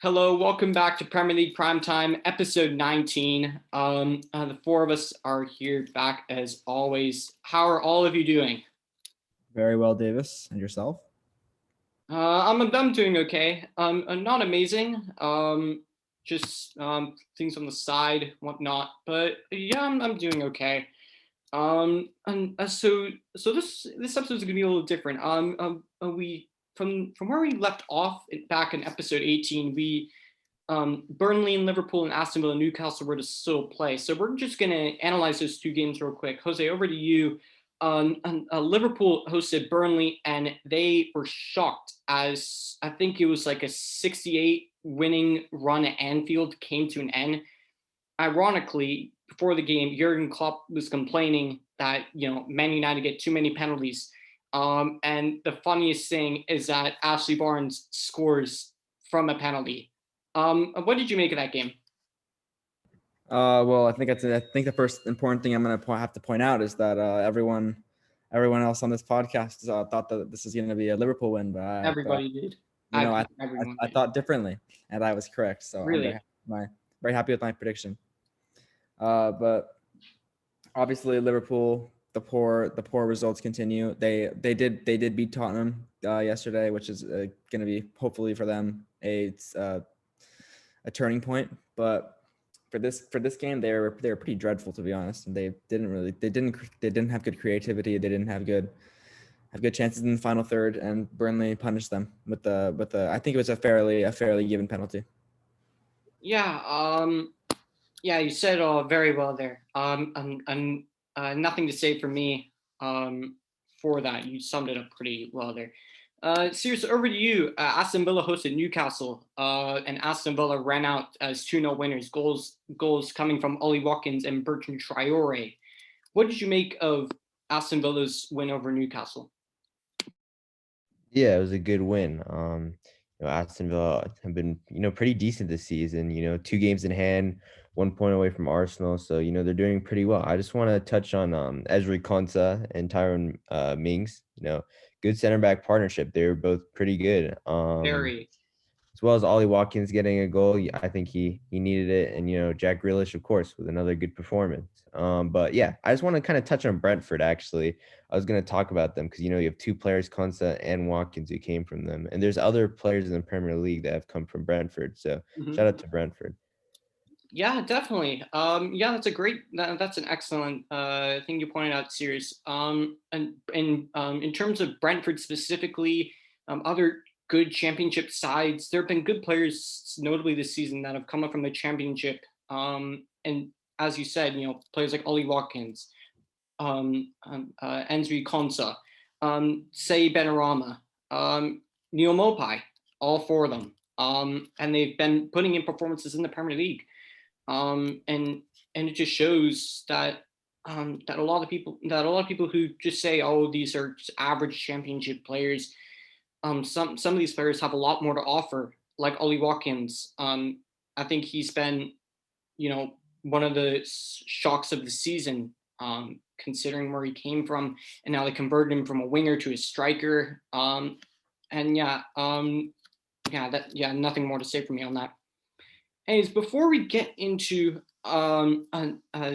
Hello, welcome back to Premier League Primetime, episode 19. The four of us are here back as always. How are all of you doing? Very well, Davis. And yourself? I'm doing okay. Not amazing. Just things on the side, whatnot. But yeah, I'm doing okay. And so this episode is gonna be a little different. We from where we left off back in episode 18, we Burnley and Liverpool and Aston Villa and Newcastle were to still play. So we're just going to analyze those two games real quick. Jose, over to you. Liverpool hosted Burnley and they were shocked as I think it was like a 68 winning run at Anfield came to an end. Ironically, before the game, Jurgen Klopp was complaining that Man United get too many penalties. And the funniest thing is that Ashley Barnes scores from a penalty. What did you make of that game? Well, I think the first important thing I'm going to have to point out is that everyone else on this podcast thought that this is going to be a Liverpool win, but Everybody did. I thought differently, and I was correct. So really, I'm very happy with my prediction. But obviously, Liverpool, the poor results continue. They did beat Tottenham yesterday, which is going to be hopefully for them a turning point, but for this game, they were pretty dreadful, to be honest. And they didn't have good creativity. They didn't have good chances in the final third, and Burnley punished them with the I think it was a fairly given penalty. Yeah. Yeah, you said very well there. Nothing to say for me. For that, you summed it up pretty well there. Cyrus, over to you. Aston Villa hosted Newcastle, and Aston Villa ran out as 2-0 winners. Goals coming from Ollie Watkins and Bertrand Traore. What did you make of Aston Villa's win over Newcastle? Yeah, it was a good win. Aston Villa have been, pretty decent this season. 2 games in hand, 1 point away from Arsenal. So, they're doing pretty well. I just want to touch on Ezri Konsa and Tyrone Mings. Good center back partnership. They were both pretty good. Very. As well as Ollie Watkins getting a goal. I think he needed it. And, Jack Grealish, of course, with another good performance. But yeah, I just want to kind of touch on Brentford, actually. I was going to talk about them because, you have 2 players, Konsa and Watkins, who came from them. And there's other players in the Premier League that have come from Brentford. So shout out to Brentford. Yeah, definitely. Yeah, that's an excellent thing you pointed out, Cyrus. And in terms of Brentford specifically, other good championship sides, there have been good players, notably this season, that have come up from the championship. And as you said, players like Ollie Watkins, Enzri Konsa, Say Benarama, Neil Mopai, all four of them. And they've been putting in performances in the Premier League. And it just shows that that a lot of people who just say, oh, these are average championship players, some of these players have a lot more to offer, like Ollie Watkins. I think he's been, one of the shocks of the season, considering where he came from, and now they converted him from a winger to a striker. And nothing more to say for me on that. Anyways, before we get into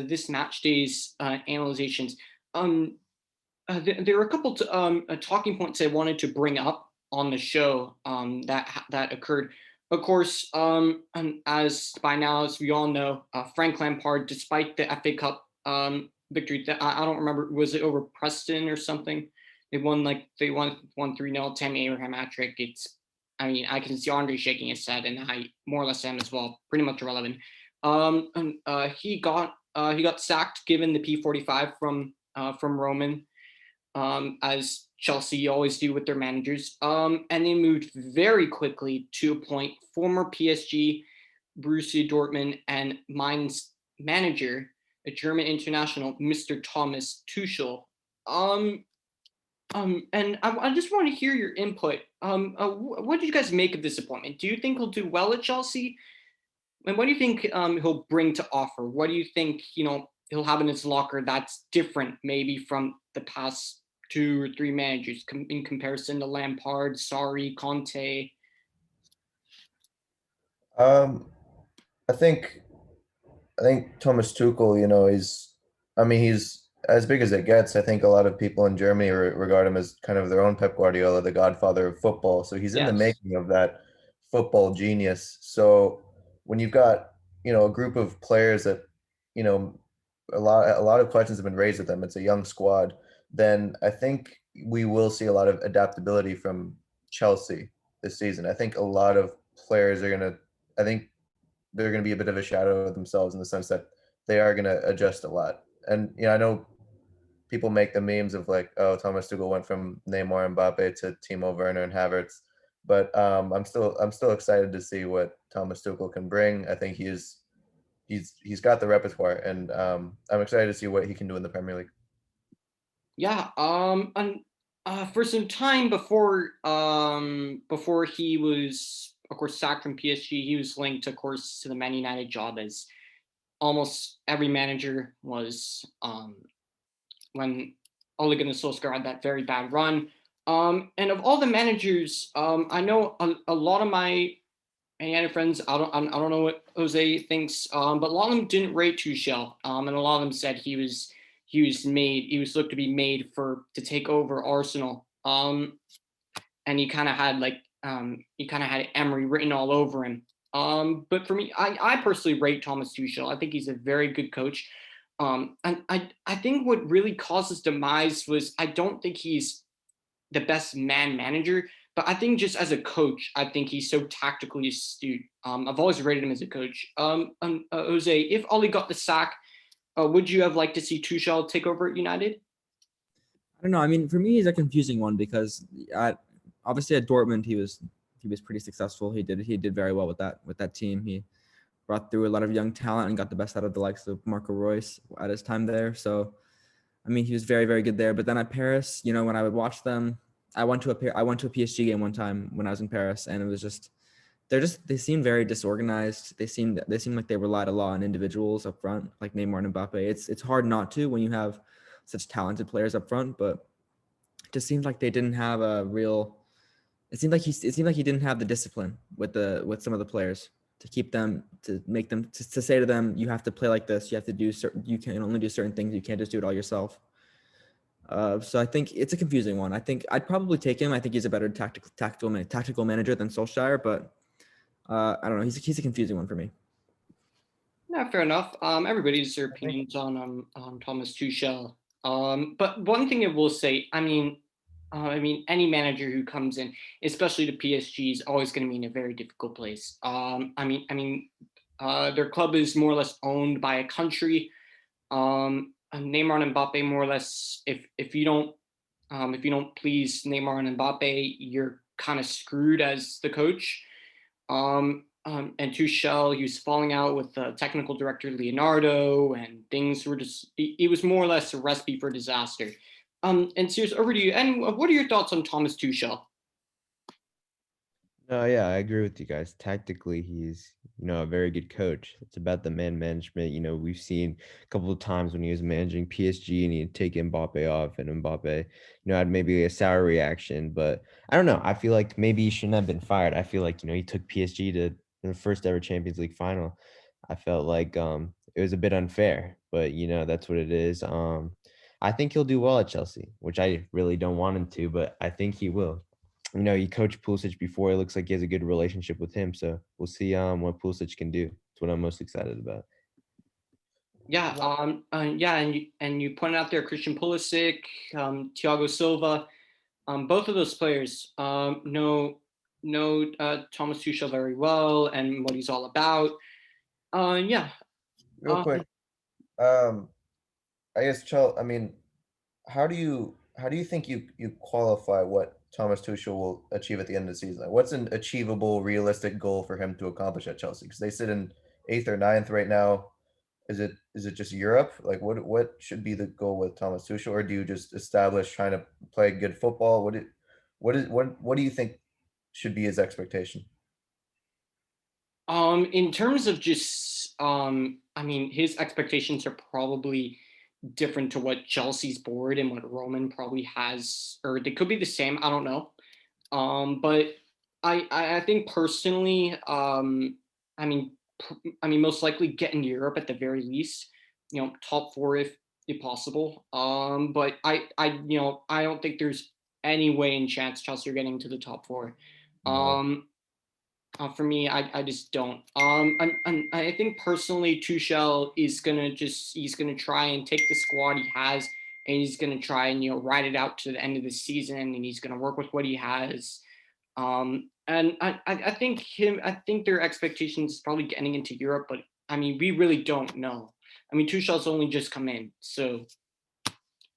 this match day's analyzations, there are a couple talking points I wanted to bring up on the show that occurred. Of course, and as by now, as we all know, Frank Lampard, despite the FA Cup victory, I don't remember, was it over Preston or something? They won 3-0. Tammy Abraham hat-trick. I can see Andre shaking his head, and I more or less am as well. Pretty much irrelevant. He got sacked, given the P45 from Roman, as Chelsea always do with their managers. And they moved very quickly to appoint former PSG, Borussia Dortmund, and Mainz manager, a German international, Mr. Thomas Tuchel. And I just want to hear your input. What do you guys make of this appointment? Do you think he'll do well at Chelsea? And what do you think he'll bring to offer? What do you think he'll have in his locker that's different, maybe from the past 2 or 3 managers in comparison to Lampard, Sarri, Conte? Um, I think Thomas Tuchel, he's as big as it gets. I think a lot of people in Germany regard him as kind of their own Pep Guardiola, the godfather of football. So he's in the Yes. making of that football genius. So when you've got, a group of players that, you know, a lot of questions have been raised with them. It's a young squad. Then I think we will see a lot of adaptability from Chelsea this season. I think a lot of players are gonna. I think they're going to be a bit of a shadow of themselves in the sense that they are going to adjust a lot. And I know people make the memes of like, oh, Thomas Tuchel went from Neymar, Mbappe to Timo Werner and Havertz, but I'm still excited to see what Thomas Tuchel can bring. I think he's got the repertoire, and I'm excited to see what he can do in the Premier League. Yeah. And for some time before he was, of course, sacked from PSG, he was linked, of course, to the Man United job, as almost every manager was, when Ole Gunnar Solskjaer had that very bad run. And of all the managers, I know a lot of my United friends. I don't know what Jose thinks, but a lot of them didn't rate Tuchel, and a lot of them said he was looked to be made to take over Arsenal. And he kind of had Emery written all over him. But for me, I personally rate Thomas Tuchel. I think he's a very good coach. And I think what really caused his demise was, I don't think he's the best man manager, but I think just as a coach, I think he's so tactically astute. I've always rated him as a coach. Jose, if Ollie got the sack, would you have liked to see Tuchel take over at United? I don't know. I mean, for me, he's a confusing one because obviously at Dortmund he was pretty successful. He did very well with that team. He brought through a lot of young talent and got the best out of the likes of Marco Reus at his time there. So, I mean, he was very, very good there. But then at Paris, when I would watch them, I went to a PSG game one time when I was in Paris, and it was they seemed very disorganized. They seemed like they relied a lot on individuals up front, like Neymar and Mbappe. It's hard not to when you have such talented players up front, but it just seemed like they didn't have a real. It seemed like he didn't have the discipline with some of the players to keep them, to make them, to say to them, you have to play like this. You can only do certain things. You can't just do it all yourself. So I think it's a confusing one. I think I'd probably take him. I think he's a better tactical manager than Solskjaer, but I don't know. He's a confusing one for me. Yeah, fair enough. Everybody's their I think opinions on Thomas Tuchel. But one thing I will say, I mean, any manager who comes in, especially the PSG, is always going to be in a very difficult place. Their club is more or less owned by a country. And Neymar and Mbappe, more or less, if you don't please Neymar and Mbappe, you're kind of screwed as the coach. And Tuchel, he was falling out with technical director Leonardo, and things were just, it was more or less a recipe for disaster. And Cyrus, over to you. And what are your thoughts on Thomas Tuchel? No, yeah, I agree with you guys. Tactically, he's, a very good coach. It's about the man management. We've seen a couple of times when he was managing PSG and he'd take Mbappe off, and Mbappe, had maybe a sour reaction. But I don't know. I feel like maybe he shouldn't have been fired. I feel like, he took PSG to the first ever Champions League final. I felt like it was a bit unfair, but that's what it is. I think he'll do well at Chelsea, which I really don't want him to, but I think he will. He coached Pulisic before. It looks like he has a good relationship with him. So we'll see what Pulisic can do. That's what I'm most excited about. Yeah, yeah, and you pointed out there Christian Pulisic, Thiago Silva, both of those players know Thomas Tuchel very well and what he's all about. Yeah, real um, quick, um, I guess Chel. I mean, how do you think you qualify what Thomas Tuchel will achieve at the end of the season? Like, what's an achievable, realistic goal for him to accomplish at Chelsea? Because they sit in eighth or ninth right now. Is it just Europe? Like, what should be the goal with Thomas Tuchel, or do you just establish trying to play good football? What do you think should be his expectation? in terms of just, I mean, his expectations are probably different to what Chelsea's board and what Roman probably has, or they could be the same. I don't know. But I think personally, I mean, most likely get into Europe at the very least. Top four if possible. But I don't think there's any way in chance Chelsea are getting to the top four. No. For me, I just don't. I think personally, Tuchel is he's gonna try and take the squad he has, and he's gonna try and ride it out to the end of the season, and he's gonna work with what he has. And I think their expectations is probably getting into Europe, but I mean, we really don't know. I mean, Tuchel's only just come in, so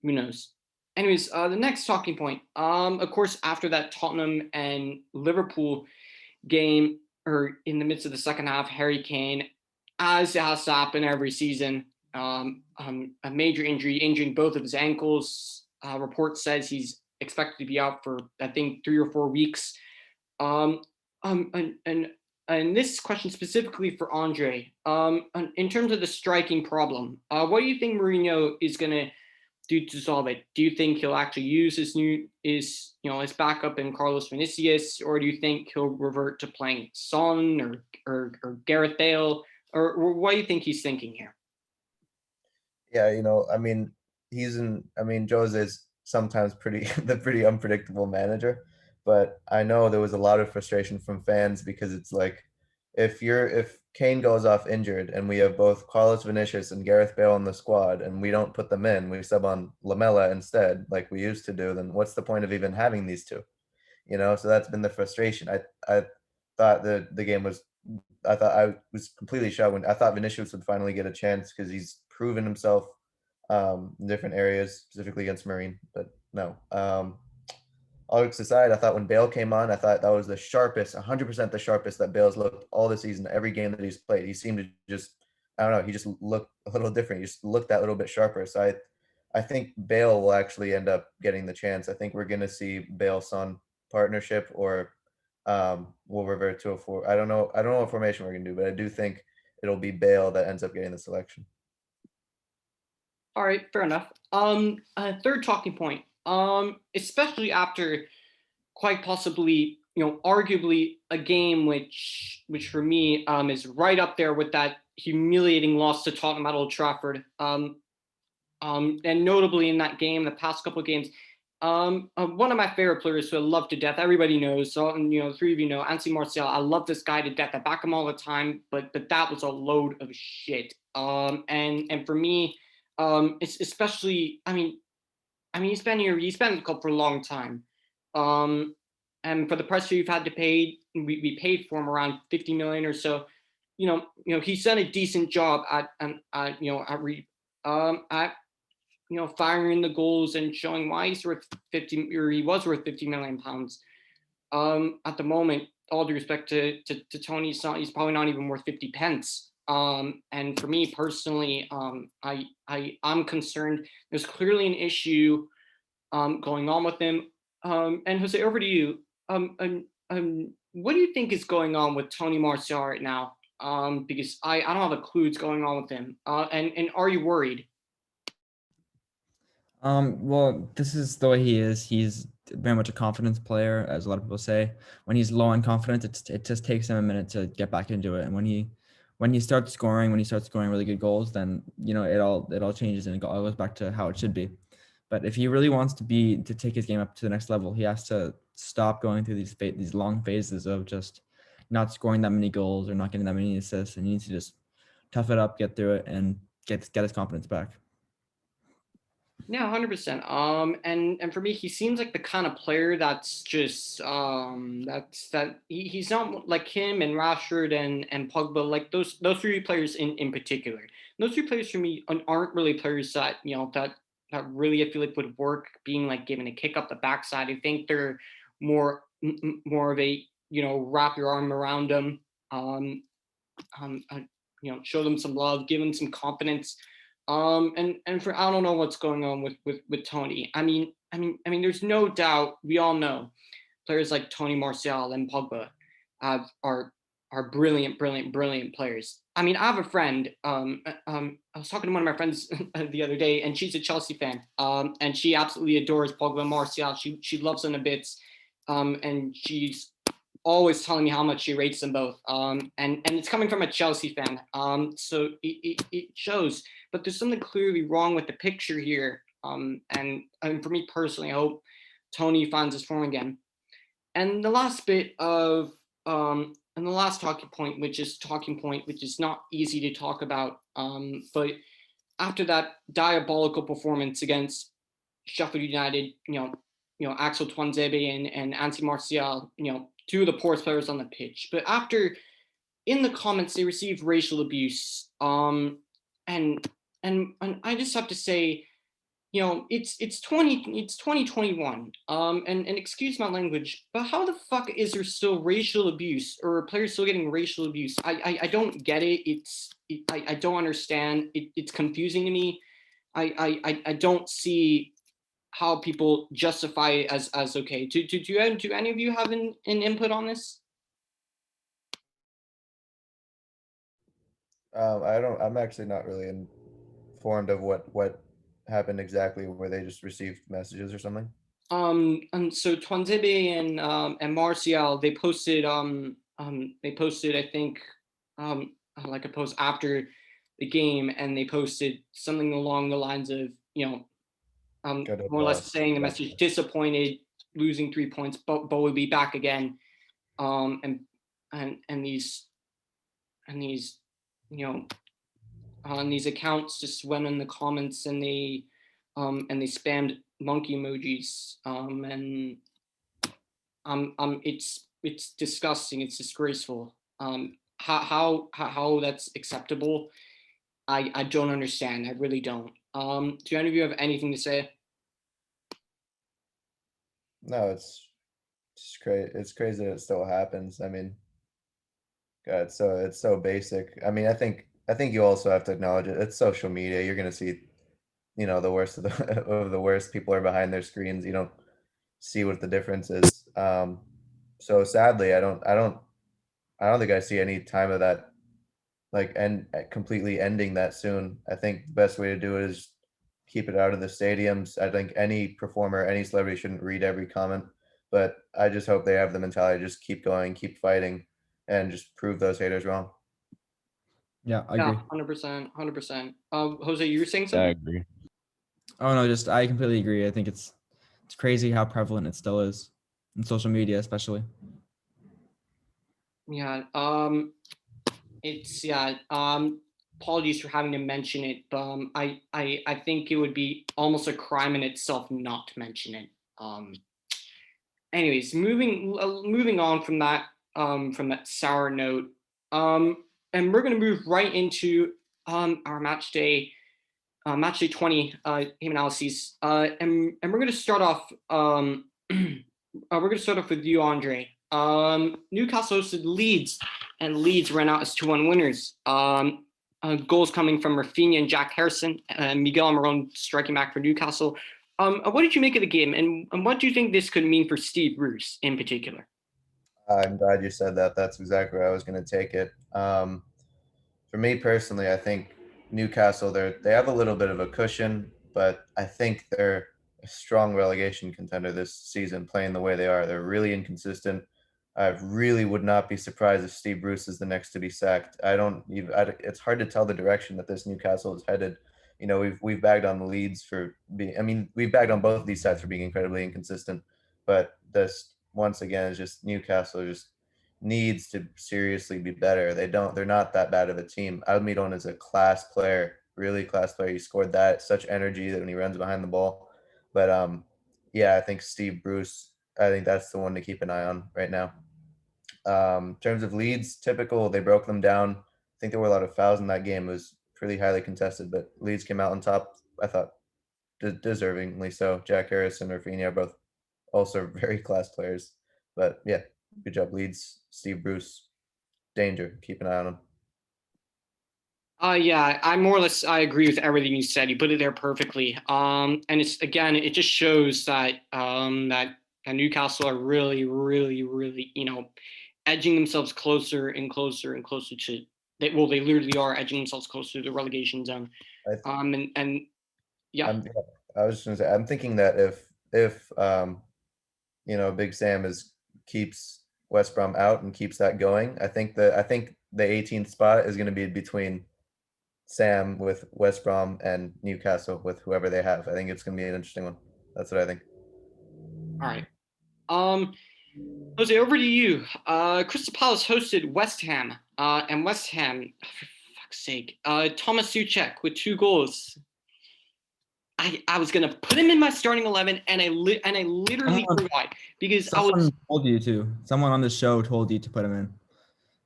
who knows? Anyways, the next talking point. Of course, after that Tottenham and Liverpool game, or in the midst of the second half, Harry Kane, as it has to happen every season, a major injury, injuring both of his ankles. Report says he's expected to be out for, I think, 3 or 4 weeks. Um, and this question specifically for Andre. In terms of the striking problem, what do you think Mourinho is going to do to solve it? Do you think he'll actually use his backup in Carlos Vinicius, or do you think he'll revert to playing Son or Gareth Bale, or what do you think he's thinking here? Yeah, I mean, Jose is sometimes the pretty unpredictable manager, but I know there was a lot of frustration from fans because it's like if Kane goes off injured and we have both Carlos Vinicius and Gareth Bale in the squad and we don't put them in, we sub on Lamela instead, like we used to do, then what's the point of even having these two? So that's been the frustration. I thought the game was I was completely shocked when I thought Vinicius would finally get a chance because he's proven himself in different areas, specifically against Marine, but no. All jokes aside, I thought when Bale came on, I thought that was the sharpest, 100% the sharpest that Bale's looked all the season, every game that he's played. He seemed to just, I don't know, he just looked a little different. He just looked that little bit sharper. So I think Bale will actually end up getting the chance. I think we're going to see Bale-Son partnership, or we'll revert to a four. I don't know what formation we're going to do, but I do think it'll be Bale that ends up getting the selection. All right, fair enough. Third talking point. Especially after quite possibly, arguably a game which for me is right up there with that humiliating loss to Tottenham at Old Trafford. And notably in that game, the past couple of games, one of my favorite players who I love to death, everybody knows, so the three of you know, Anthony Martial. I love this guy to death. I back him all the time, but that was a load of shit. And for me, it's especially, I mean, he's been here, he's been in the club for a long time. And for the price we've had to pay, we paid for him around 50 million or so. He's done a decent job at firing the goals and showing why he's worth 50, or he was worth 50 million pounds. At the moment, all due respect to Tony, he's probably not even worth 50 pence. And for me personally, I'm concerned. There's clearly an issue going on with him. And Jose, over to you. What do you think is going on with Tony Martial right now? Because I don't have a clue what's going on with him. And are you worried? Well, this is the way he is. He's very much a confidence player, as a lot of people say. When he's low on confidence, it just takes him a minute to get back into it. And when he starts scoring really good goals, then it all changes and it all goes back to how it should be. But if he really wants to take his game up to the next level, he has to stop going through these long phases of just not scoring that many goals or not getting that many assists, and he needs to just tough it up, get through it, and get his confidence back. Yeah, 100%. And for me, he seems like the kind of player that's just he's not like him and Rashford and Pogba, like those three players in particular. Those three players for me aren't really players that that really I feel like would work being like given a kick up the backside. I think they're more of a wrap your arm around them, show them some love, give them some confidence. And for I don't know what's going on with Tony. I mean, there's no doubt we all know players like Tony Martial and Pogba are brilliant players. I mean, I have a friend. I was talking to one of my friends the other day, and she's a Chelsea fan. And she absolutely adores Pogba and Martial. She loves them to bits. And she's always telling me how much she rates them both. And it's coming from a Chelsea fan. So it shows. But there's something clearly wrong with the picture here. And for me personally, I hope Tony finds his form again. And the last bit of and the last talking point, which is not easy to talk about. But after that diabolical performance against Sheffield United, Axel Tuanzebe and Anthony Martial, two of the poorest players on the pitch. But after, in the comments, they received racial abuse. And I just have to say, it's 2021. And excuse my language, but how the fuck is there still racial abuse or players still getting racial abuse? I don't get it. I don't understand. It's confusing to me. I don't see how people justify it as okay. Do any of you have an input on this? I'm actually not really informed of what happened exactly. Where they just received messages or something? And so Twanzebe and Martial, they posted I think like a post after the game, and they posted something along the lines of more or less saying the message, disappointed, losing 3 points, but we'll be back again. And these and these accounts just went in the comments, and they spammed monkey emojis. It's disgusting. It's disgraceful. How that's acceptable? I don't understand. I really don't. Do any of you have anything to say? No, it's crazy. It's crazy that it still happens. I mean, God, it's so basic. I mean, I think you also have to acknowledge it. It's social media. You're gonna see, the worst of the of the worst. People are behind their screens. You don't see what the difference is. So sadly, I don't think I see any time of that like completely ending that soon. I think the best way to do it is keep it out of the stadiums. I think any performer, any celebrity shouldn't read every comment, but I just hope they have the mentality to just keep going, keep fighting, and just prove those haters wrong. Yeah, I agree. 100%, 100%. Jose, you were saying I something? agree. Oh no, I completely agree. I think it's crazy how prevalent it still is in social media, especially. Yeah. It's apologies for having to mention it, but I think it would be almost a crime in itself not to mention it. Anyways, moving on from that sour note, and we're gonna move right into our match day 20 game analyses, and we're gonna start off with you, Andre. Newcastle hosted Leeds, and Leeds ran out as 2-1 winners. Goals coming from Rafinha and Jack Harrison, and Miguel Almiron striking back for Newcastle. What did you make of the game, and what do you think this could mean for Steve Bruce in particular? I'm glad you said that. That's exactly where I was going to take it. For me personally, I think Newcastle, they have a little bit of a cushion, but I think they're a strong relegation contender this season, playing the way they are. They're really inconsistent. I really would not be surprised if Steve Bruce is the next to be sacked. It's hard to tell the direction that this Newcastle is headed. We've bagged on the Leeds for being. I mean, we've bagged on both of these sides for being incredibly inconsistent. But this once again is just Newcastle just needs to seriously be better. They're not that bad of a team. Almiron is a class player, really class player. He scored such energy that when he runs behind the ball. But yeah, I think Steve Bruce, I think that's the one to keep an eye on right now. In terms of Leeds, typical, they broke them down. I think there were a lot of fouls in that game. It was pretty highly contested, but Leeds came out on top, I thought, deservingly so. Jack Harris and Rafinha are both also very class players. But yeah, good job, Leeds. Steve Bruce, danger. Keep an eye on him. Yeah, I agree with everything you said. You put it there perfectly. And it just shows that Newcastle are really, really, really, edging themselves closer and closer and closer to they literally are edging themselves closer to the relegation zone. Yeah. I was just gonna say, I'm thinking that if Big Sam keeps West Brom out and keeps that going. I think the 18th spot is going to be between Sam with West Brom and Newcastle with whoever they have. I think it's going to be an interesting one. That's what I think. All right. Jose, over to you. Crystal Palace hosted West Ham, and West Ham, for fuck's sake, Thomas Suchek with 2 goals. I was gonna put him in my starting 11, and I literally forgot because Someone told you to. Someone on the show told you to put him in.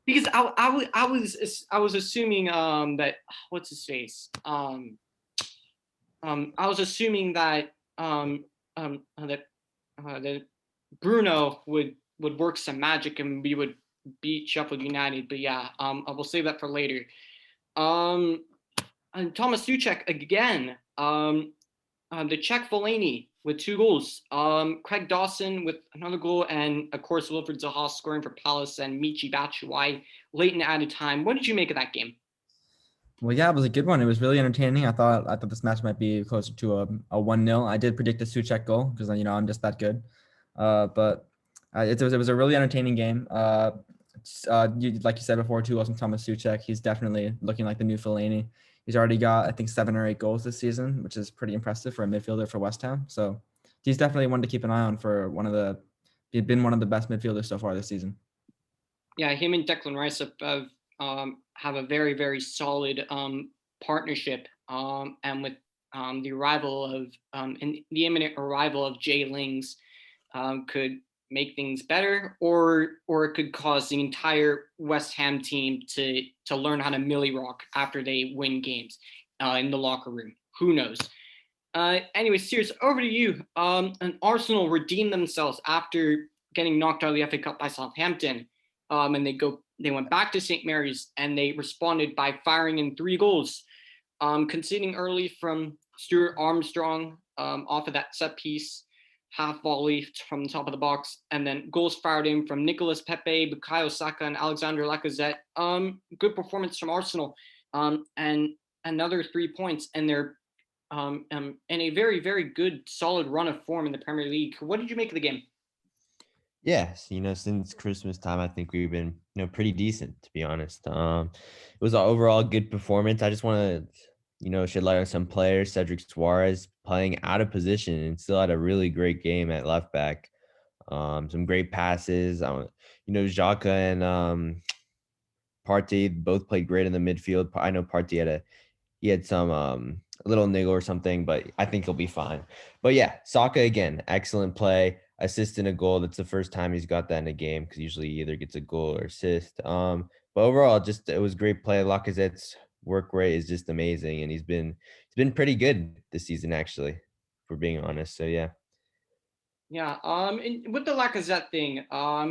Because I was assuming that what's his face I was assuming that that Bruno would work some magic and we would beat Sheffield United, but yeah, I will save that for later. And Thomas Suchek again, the Czech Fellaini with 2 goals, Craig Dawson with another goal, and of course Wilfred Zaha scoring for Palace and Michi Batshuayi late in added time. What did you make of that game? Well, yeah, it was a good one. It was really entertaining. I thought this match might be closer to a 1-0. I did predict a Suchek goal because I'm just that good. But it was a really entertaining game. Like you said before, 2 goals from Thomas Suchek. He's definitely looking like the new Fellaini. He's already got, I think, 7 or 8 goals this season, which is pretty impressive for a midfielder for West Ham. So he's definitely one to keep an eye on for he's been one of the best midfielders so far this season. Yeah, him and Declan Rice have a very, very solid partnership. And with the arrival of and the imminent arrival of Jay Lings, could make things better, or it could cause the entire West Ham team to learn how to millie rock after they win games in the locker room. Who knows? Anyway, Cyrus, over to you. And Arsenal redeemed themselves after getting knocked out of the FA Cup by Southampton, and they went back to St. Mary's and they responded by firing in 3 goals, conceding early from Stuart Armstrong off of that set piece, half volley from the top of the box, and then goals fired in from Nicolas Pepe, Bukayo Saka, and Alexander Lacazette. Good performance from Arsenal, and another 3 points, and they're in a very, very good, solid run of form in the Premier League. What did you make of the game? Yes, since Christmas time, I think we've been, pretty decent, to be honest. It was an overall good performance. I just want to, shed light on some players. Cedric Suarez playing out of position and still had a really great game at left back. Some great passes. Xhaka and Partey both played great in the midfield. I know Partey had some a little niggle or something, but I think he'll be fine. But yeah, Saka again, excellent play, assist and a goal. That's the first time he's got that in a game, because usually he either gets a goal or assist. But overall, it was great play. Lacazette's work rate is just amazing, and he's been pretty good this season, actually, if we're being honest. So yeah. Yeah. And with the Lacazette thing,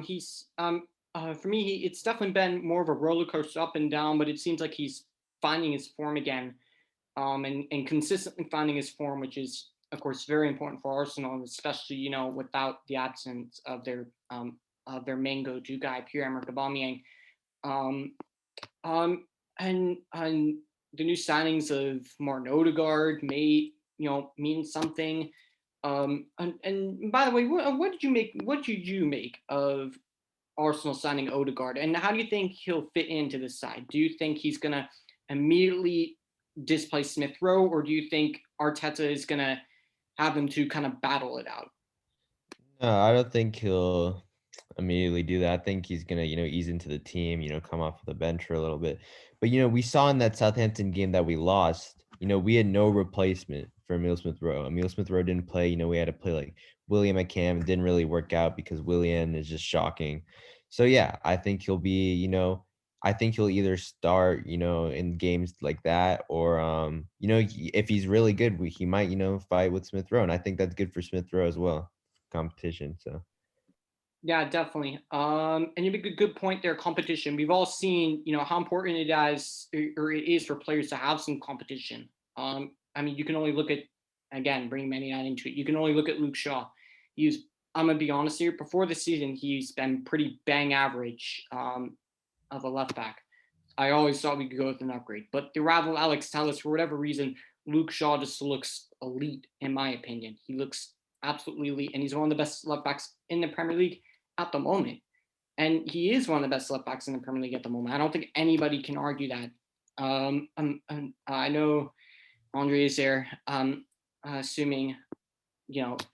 he's for me, it's definitely been more of a roller coaster up and down, but it seems like he's finding his form again, and consistently finding his form, which is, of course, very important for Arsenal, especially without the absence of their main go-to guy, Pierre-Emerick Aubameyang. And the new signings of Martin Odegaard may mean something. And by the way, what did you make of Arsenal signing Odegaard, and how do you think he'll fit into this side? Do you think he's gonna immediately displace Smith Rowe, or do you think Arteta is gonna have them to kind of battle it out? No, I don't think he'll immediately do that. I think he's gonna, ease into the team, come off the bench for a little bit. But we saw in that Southampton game that we lost, we had no replacement for Emile Smith Rowe. Emile Smith Rowe didn't play. We had to play like William McCam. It didn't really work out because Willian is just shocking. So yeah, I think he'll be, I think he'll either start, in games like that, or if he's really good, he might, fight with Smith Rowe, and I think that's good for Smith Rowe as well, competition. So. Yeah, definitely. And you make a good point there. Competition. We've all seen, how important it is for players to have some competition. I mean, you can only look at, again, bringing Man United into it. You can only look at Luke Shaw. I'm gonna be honest here. Before the season, he's been pretty bang average of a left back. I always thought we could go with an upgrade, but the arrival of Alex Telles, for whatever reason, Luke Shaw just looks elite, in my opinion. He looks absolutely elite, and he's one of the best left backs in the Premier League at the moment. and he is one of the best left backs in the Premier League at the moment. I don't think anybody can argue that. I know Andre is there, assuming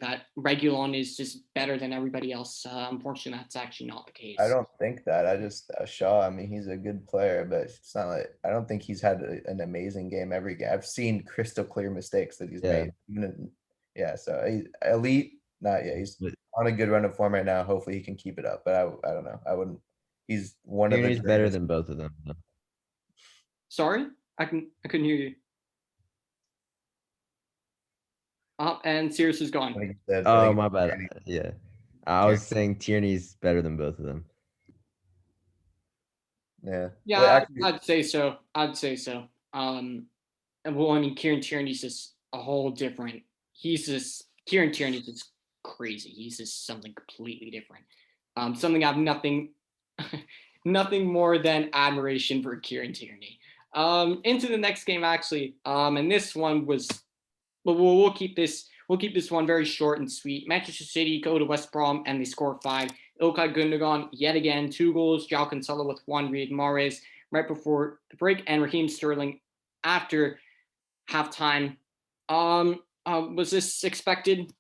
that Regulon is just better than everybody else. Unfortunately, that's actually not the case. I don't think that. I just Shaw. I mean, he's a good player, but it's not like I don't think he's had an amazing game every game. I've seen crystal clear mistakes that he's Yeah. made. Yeah, so he's elite. Not yet. He's But on a good run of form right now. Hopefully, he can keep it up. But I don't know. I wouldn't. He's one of the Tierney's better greatest. than both of them. Sorry, I couldn't hear you. And Cyrus is gone. Like you said, Oh, like, my bad. Yeah. I was saying Tierney's better than both of them. yeah. Yeah, Well, actually, I'd say so. Well, I mean, Kieran Tierney's just a whole different. Kieran Tierney's just crazy. He's just something completely different. Something I've nothing more than admiration for Kieran Tierney. Into the next game actually. And this one was. But we'll keep this one very short and sweet. Manchester City go to West Brom and they score 5. Ilkay Gundogan yet again 2 goals. João Cancelo with 1. Riyad Mahrez right before the break, and Raheem Sterling after halftime. Was this expected?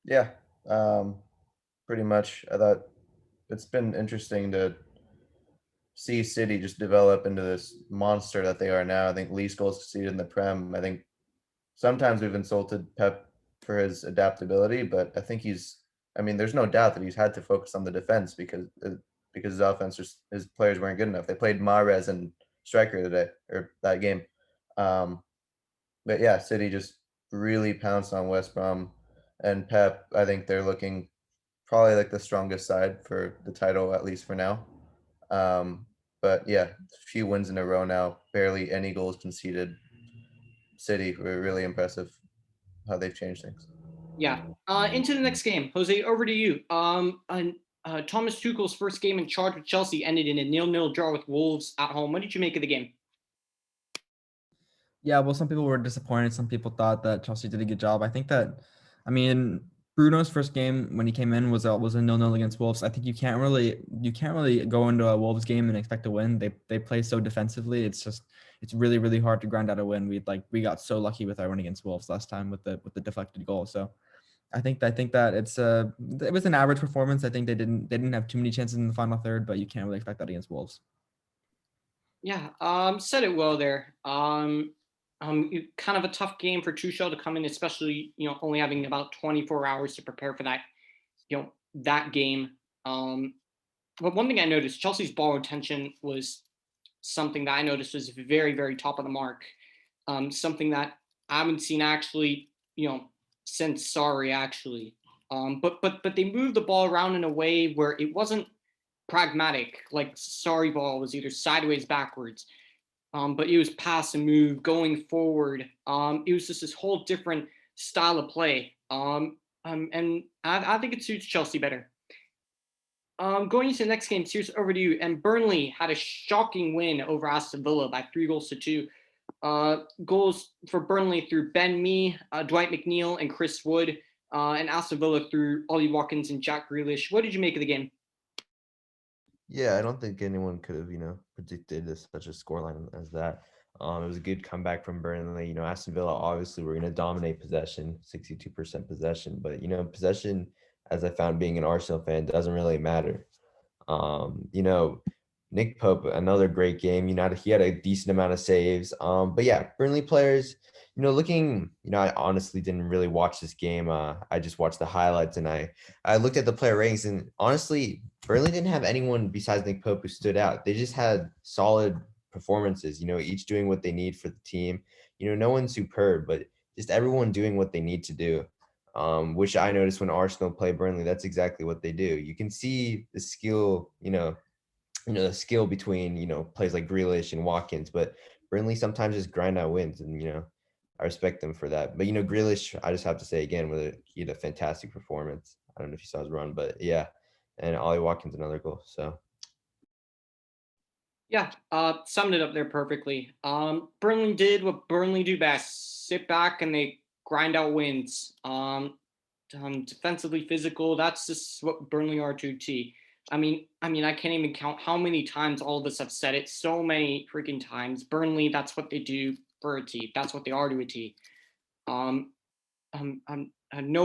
yeah. Pretty much. I thought it's been interesting to see City just develop into this monster that they are now. I think least goals conceded in the Prem. I think sometimes we've insulted Pep for his adaptability, but I think I mean, there's no doubt that he's had to focus on the defense because his offense, his players weren't good enough. They played Mahrez and striker today or that game. But yeah, City just really pounced on West Brom and Pep. I think they're looking probably like the strongest side for the title, at least for now. But yeah, a few wins in a row now, barely any goals conceded. City were really impressive how they've changed things. Yeah. Into the next game, Jose. Over to you. Thomas Tuchel's first game in charge with Chelsea ended in a 0-0 draw with Wolves at home. What did you make of the game? Yeah, well, some people were disappointed. Some people thought that Chelsea did a good job. I mean, Bruno's first game when he came in was a 0-0 against Wolves. I think you can't really go into a Wolves game and expect to win. They play so defensively. It's really, really hard to grind out a win. We got so lucky with our win against Wolves last time with the deflected goal. So I think that it was an average performance. I think they didn't have too many chances in the final third, but you can't really expect that against Wolves. Yeah, said it well there. Kind of a tough game for Tuchel to come in, especially only having about 24 hours to prepare for that game. But one thing I noticed, Chelsea's ball retention was something that I noticed was very, very top of the mark. Something that I haven't seen actually, since Sarri actually. But they moved the ball around in a way where it wasn't pragmatic. Like Sarri ball was either sideways, backwards. But it was pass and move going forward. It was just this whole different style of play. And I think it suits Chelsea better. Going into the next game, Cyrus, over to you. And Burnley had a shocking win over Aston Villa by 3-2. Goals for Burnley through Ben Mee, Dwight McNeil, and Chris Wood. And Aston Villa through Ollie Watkins and Jack Grealish. What did you make of the game? Yeah, I don't think anyone could have, predicted such a scoreline as that. It was a good comeback from Burnley. Aston Villa obviously were going to dominate possession, 62% possession. But, possession, as I found being an Arsenal fan, doesn't really matter. Nick Pope, another great game. He had a decent amount of saves. But yeah, Burnley players, looking, I honestly didn't really watch this game. I just watched the highlights and I looked at the player ratings, and honestly, Burnley didn't have anyone besides Nick Pope who stood out. They just had solid performances, each doing what they need for the team. No one's superb, but just everyone doing what they need to do. Which I noticed when Arsenal play Burnley, that's exactly what they do. You can see the skill, the skill between, plays like Grealish and Watkins, but Burnley sometimes just grind out wins, and, I respect them for that. But, Grealish, I just have to say again, he had a fantastic performance. I don't know if you saw his run, but yeah. And Ollie Watkins, another goal. So. Yeah, summed it up there perfectly. Burnley did what Burnley do best: sit back and they grind out wins. defensively physical. That's just what Burnley are to a T. I can't even count how many times all of us have said it. So many freaking times. Burnley, that's what they do for a T. That's what they are to a T. No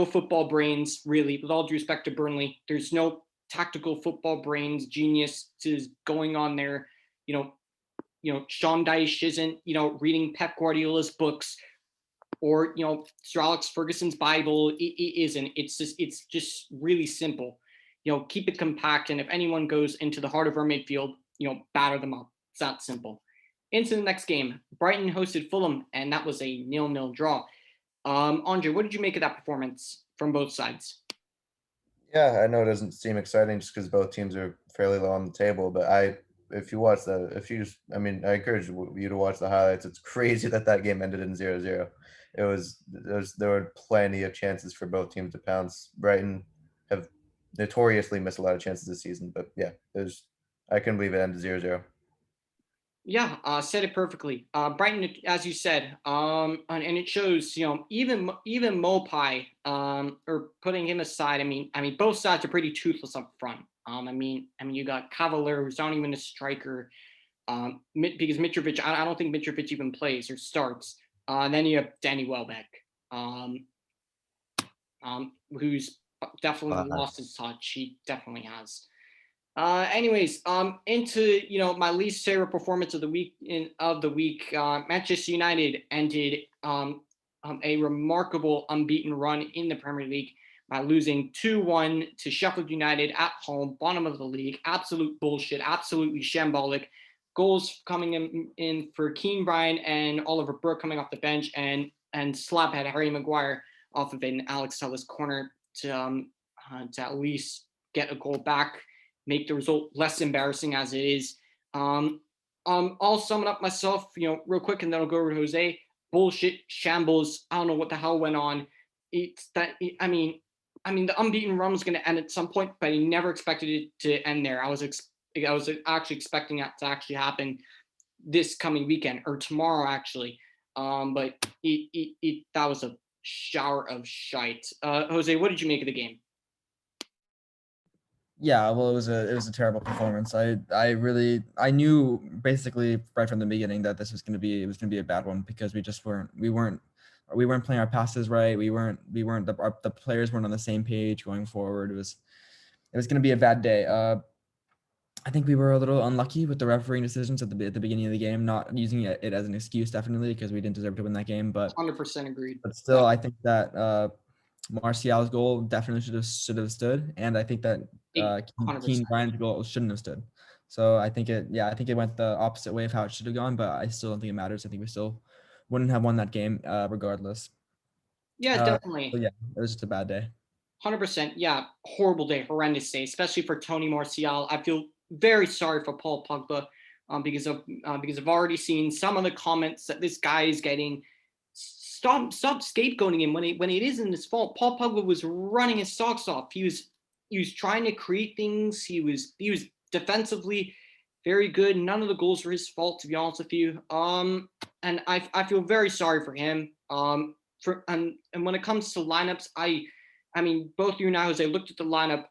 football brains, really. With all due respect to Burnley, there's no tactical football brains geniuses going on there. Sean Dyche isn't, reading Pep Guardiola's books or, Sir Alex Ferguson's Bible. It isn't. It's just really simple. Keep it compact, and if anyone goes into the heart of our midfield, batter them up. It's that simple. Into the next game, Brighton hosted Fulham, and that was a 0-0 draw. Andre, what did you make of that performance from both sides? Yeah, I know it doesn't seem exciting just because both teams are fairly low on the table, but I encourage you to watch the highlights. It's crazy that game ended in 0-0. There were plenty of chances for both teams to pounce. Brighton have notoriously missed a lot of chances this season, but yeah, I couldn't believe it ended 0-0. Yeah, said it perfectly. Brighton, as you said, and it shows, even Mopai, or putting him aside, both sides are pretty toothless up front. You got Cavalier, who's not even a striker, because Mitrovic, I don't think Mitrovic even plays or starts. And then you have Danny Welbeck, who's definitely lost his touch. He definitely has. Anyways, into my least favorite performance of the week. Manchester United ended a remarkable unbeaten run in the Premier League by losing 2-1 to Sheffield United at home, bottom of the league. Absolute bullshit, absolutely shambolic. Goals coming in for Keane Bryan and Oliver Burke coming off the bench, and slaphead Harry Maguire off of an Alex Telles corner to at least get a goal back, make the result less embarrassing as it is. I'll sum it up myself, real quick, and then I'll go over to Jose. Bullshit, shambles. I don't know what the hell went on. The unbeaten run was going to end at some point, but I never expected it to end there. I was actually expecting that to actually happen this coming weekend or tomorrow, actually. But that was a shower of shite. Jose, what did you make of the game? Yeah, well, it was a terrible performance. I knew basically right from the beginning that this was going to be a bad one, because we weren't playing our passes right. The players weren't on the same page going forward. It was going to be a bad day. I think we were a little unlucky with the refereeing decisions at the beginning of the game, not using it as an excuse, definitely, because we didn't deserve to win that game. But 100% agreed. But still, I think that Martial's goal definitely should have stood, and I think that Keane Bryan's goal shouldn't have stood. So I think it went the opposite way of how it should have gone, but I still don't think it matters. I think we still wouldn't have won that game regardless. Yeah, definitely. So yeah, it was just a bad day. 100%. Yeah, horrible day, horrendous day, especially for Tony Martial. I feel very sorry for Paul Pogba because I've already seen some of the comments that this guy is getting. Stop scapegoating him when it isn't his fault. Paul Pogba was running his socks off. He was trying to create things. He was defensively very good. None of the goals were his fault, to be honest with you. And I feel very sorry for him. And when it comes to lineups, both you and I, Jose, looked at the lineup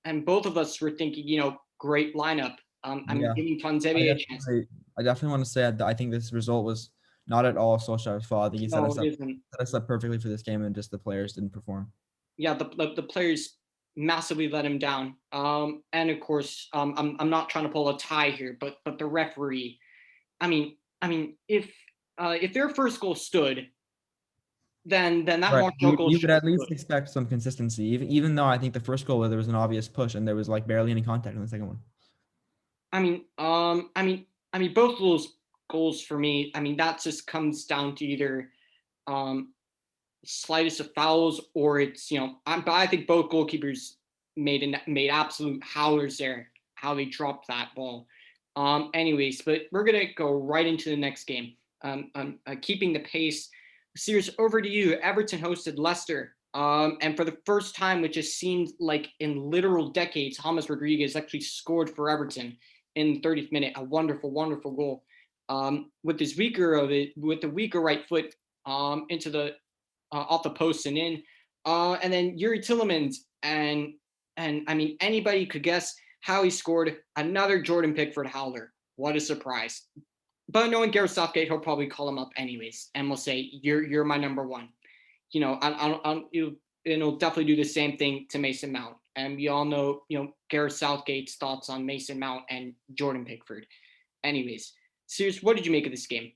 and both of us were thinking, great lineup. Giving Tonzebe a chance. I definitely want to say that I think this result was not at all Solskjaer's fault. I think he set us up perfectly for this game, and just the players didn't perform. Yeah, the players massively let him down. And of course, I'm not trying to pull a tie here, but the referee. If their first goal stood, then that right. Martial goal you would at least expect some consistency, even though I think the first goal, there was an obvious push and there was like barely any contact on the second one. Both of those goals for me, that just comes down to either slightest of fouls, or it's but I think both goalkeepers made absolute howlers there, how they dropped that ball. Anyways, but we're gonna go right into the next game. Keeping the pace. Cyrus, over to you. Everton hosted Leicester. And for the first time, which has seemed like in literal decades, James Rodriguez actually scored for Everton in the 30th minute. A wonderful, wonderful goal. With the weaker right foot into the off the post and in. And then Yuri Tillemans, and I mean, anybody could guess how he scored another Jordan Pickford howler. What a surprise. But knowing Gareth Southgate, he'll probably call him up anyways, and will say, "You're my number one." You know, and he'll definitely do the same thing to Mason Mount. And we all know, Gareth Southgate's thoughts on Mason Mount and Jordan Pickford. Anyways, Cyrus, what did you make of this game?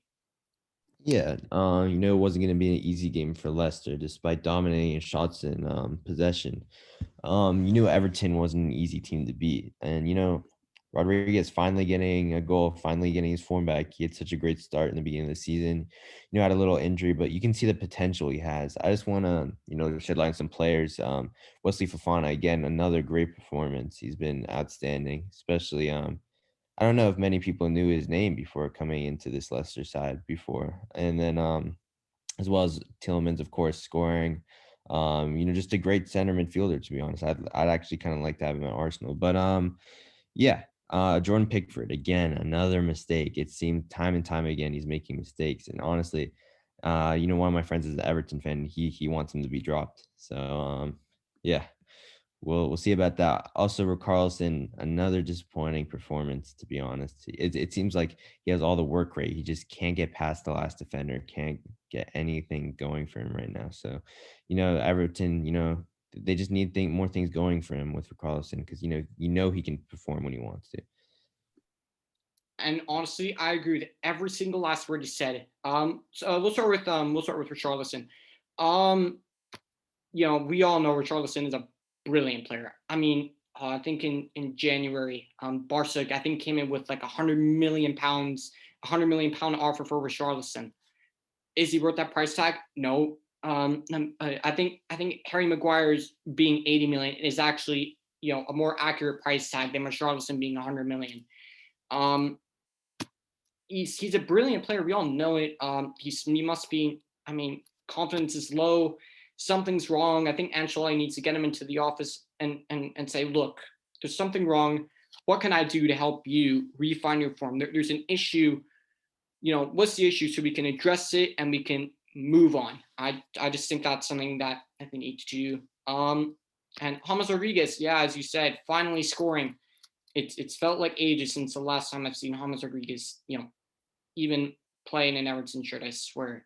Yeah, it wasn't going to be an easy game for Leicester, despite dominating in shots and possession. Everton wasn't an easy team to beat, and Rodriguez finally getting a goal, finally getting his form back. He had such a great start in the beginning of the season. Had a little injury, but you can see the potential he has. I just want to, shed light on some players. Wesley Fofana, again, another great performance. He's been outstanding, especially I don't know if many people knew his name before coming into this Leicester side before. And then as well as Tielemans, of course, scoring. Just a great center midfielder, to be honest. I'd actually kind of like to have him at Arsenal. But yeah, Jordan Pickford, again, another mistake. It seemed time and time again he's making mistakes. And honestly, one of my friends is an Everton fan. He wants him to be dropped. So yeah. We'll see about that. Also, Richarlison, another disappointing performance, to be honest. It seems like he has all the work rate. He just can't get past the last defender, can't get anything going for him right now. So, Everton, they just need more things going for him with Richarlison because, he can perform when he wants to. And honestly, I agree with every single last word you said. So we'll start with Richarlison. We all know Richarlison is a brilliant player. I mean, I think in January, Barca, I think, came in with like £100 million offer for Richarlison. Is he worth that price tag? No. I think Harry Maguire's being 80 million is actually, a more accurate price tag than Richarlison being 100 million. He's a brilliant player. We all know it. He must be. I mean, confidence is low. Something's wrong. I think Ancelotti needs to get him into the office and say, look, there's something wrong. What can I do to help you refine your form? There's an issue. What's the issue so we can address it and we can move on. I just think that's something that I think needs to do. And James Rodriguez, yeah, as you said, finally scoring. It's felt like ages since the last time I've seen James Rodriguez, even play in an Everton shirt, I swear.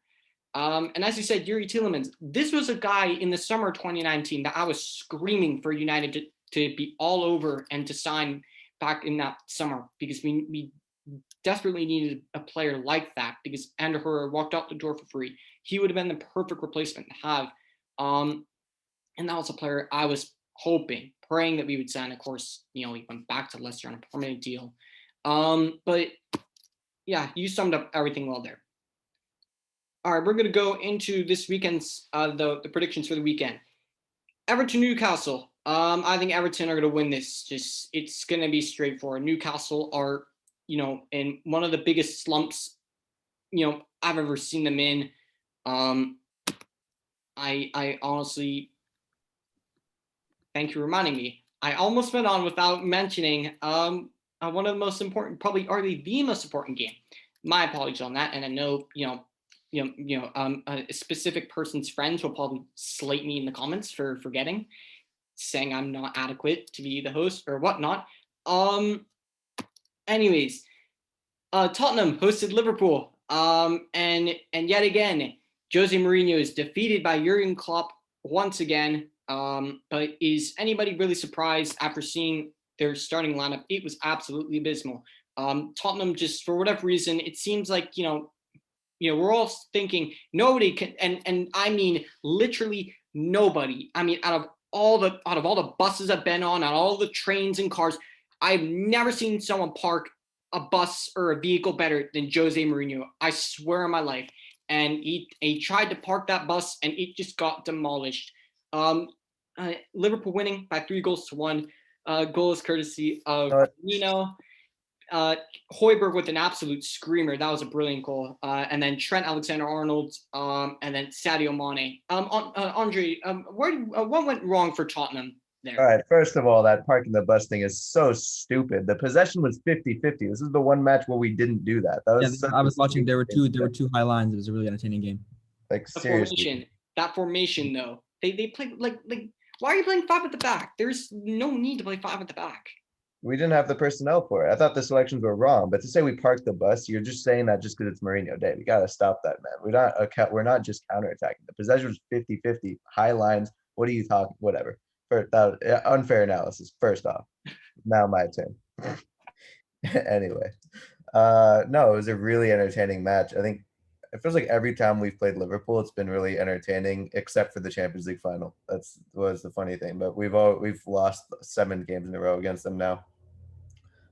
And as you said, Yuri Tillemans, this was a guy in the summer of 2019 that I was screaming for United to be all over and to sign back in that summer because we desperately needed a player like that because Ander Herrera walked out the door for free. He would have been the perfect replacement to have. And that was a player I was hoping, praying that we would sign. Of course, he went back to Leicester on a permanent deal. But yeah, you summed up everything well there. All right, we're going to go into this weekend's the predictions for the weekend. Everton Newcastle. I think Everton are going to win this. It's going to be straightforward. Newcastle are, in one of the biggest slumps, I've ever seen them in. I honestly, thank you for reminding me. I almost went on without mentioning one of the most important, probably arguably the most important game. My apologies on that, and I know a specific person's friends will probably slate me in the comments for forgetting, saying I'm not adequate to be the host or whatnot. Anyways, Tottenham hosted Liverpool, and yet again, Jose Mourinho is defeated by Jurgen Klopp once again. But is anybody really surprised after seeing their starting lineup? It was absolutely abysmal. Tottenham, just for whatever reason, it seems like we're all thinking nobody can, and I mean literally nobody. I mean, out of all the buses I've been on all the trains and cars, I've never seen someone park a bus or a vehicle better than Jose Mourinho. I swear on my life. And he tried to park that bus and it just got demolished. Liverpool winning by 3-1. Goal is courtesy of Nino. Højbjerg with an absolute screamer. That was a brilliant goal. And then Trent Alexander-Arnold, and then Sadio Mane. Andre, what went wrong for Tottenham there? All right, first of all, that parking the bus thing is so stupid. The possession was 50-50. This is the one match where we didn't do that. I was watching. There were two high lines. It was a really entertaining game. Like, seriously. That formation though, They play like why are you playing 5 at the back? There's no need to play 5 at the back. We didn't have the personnel for it. I thought the selections were wrong, but to say we parked the bus, you're just saying that just because it's Mourinho Day. We got to stop that, man. We're not just counterattacking. The possession was 50-50, high lines. What are you talking? Whatever. Unfair analysis. First off, now my turn. Anyway, no, it was a really entertaining match. I think it feels like every time we've played Liverpool, it's been really entertaining, except for the Champions League final. That's was the funny thing. But we've lost 7 games in a row against them now.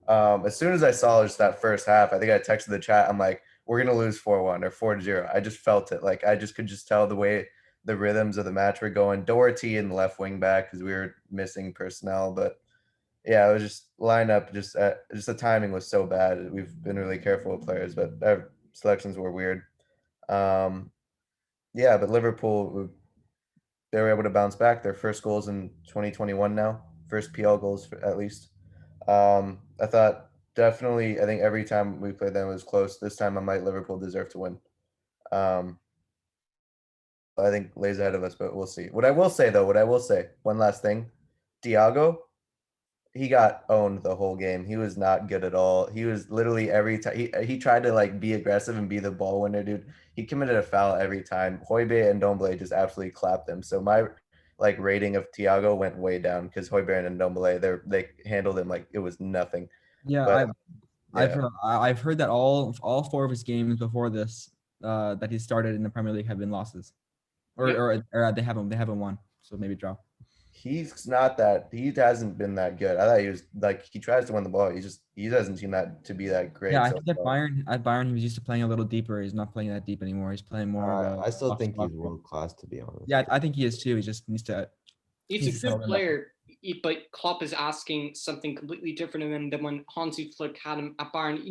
As soon as I saw just that first half, I think I texted the chat. I'm like, we're gonna lose 4-1 or 4-0. I just felt it. Like I just could just tell the way the rhythms of the match were going. Doherty in the left wing back because we were missing personnel, but yeah, it was just lineup. Just the timing was so bad. We've been really careful with players, but our selections were weird. Yeah, but Liverpool, they were able to bounce back. Their first goals in 2021 now, first PL goals at least. I thought definitely, I think every time we played them it was close. This time I'm like Liverpool deserve to win. I think lays ahead of us, but we'll see. What I will say, one last thing, Thiago, he got owned the whole game. He was not good at all. He was literally every time he tried to like be aggressive and be the ball winner, dude. He committed a foul every time. Højbjerg and Ndombele just absolutely clapped him. So my like rating of Thiago went way down because Højbjerg and Ndombele they handled him like it was nothing. Yeah, But I've heard that all 4 of his games before this that he started in the Premier League have been losses, or Yep. or they haven't won. So maybe draw. He's not that. He hasn't been that good. I thought he was like he tries to win the ball. He doesn't seem that to be that great. Yeah, I so think far. At Bayern he was used to playing a little deeper. He's not playing that deep anymore. He's playing more of a I still box think to box he's role. world class, to be honest. Yeah, I think he is too. He just needs to. He's Needs a to settle good in that. player, but Klopp is asking something completely different of him than when Hansi Flick had him at Bayern.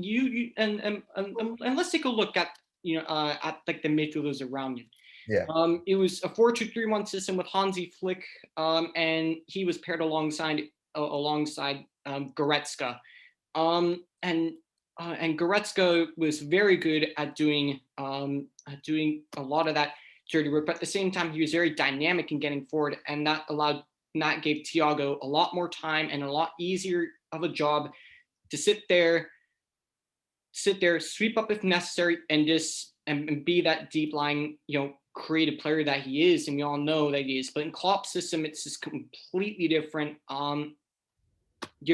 And let's take a look at at like the midfielders around him. Yeah. It was a 4-2-3-1 system with Hansi Flick, and he was paired alongside Goretzka, and Goretzka was very good at doing a lot of that dirty work, but at the same time he was very dynamic in getting forward, and that gave Thiago a lot more time and a lot easier of a job to sit there, sweep up if necessary, and just and be that deep lying, creative player that he is, and we all know that he is. But in Klopp's system, it's just completely different. You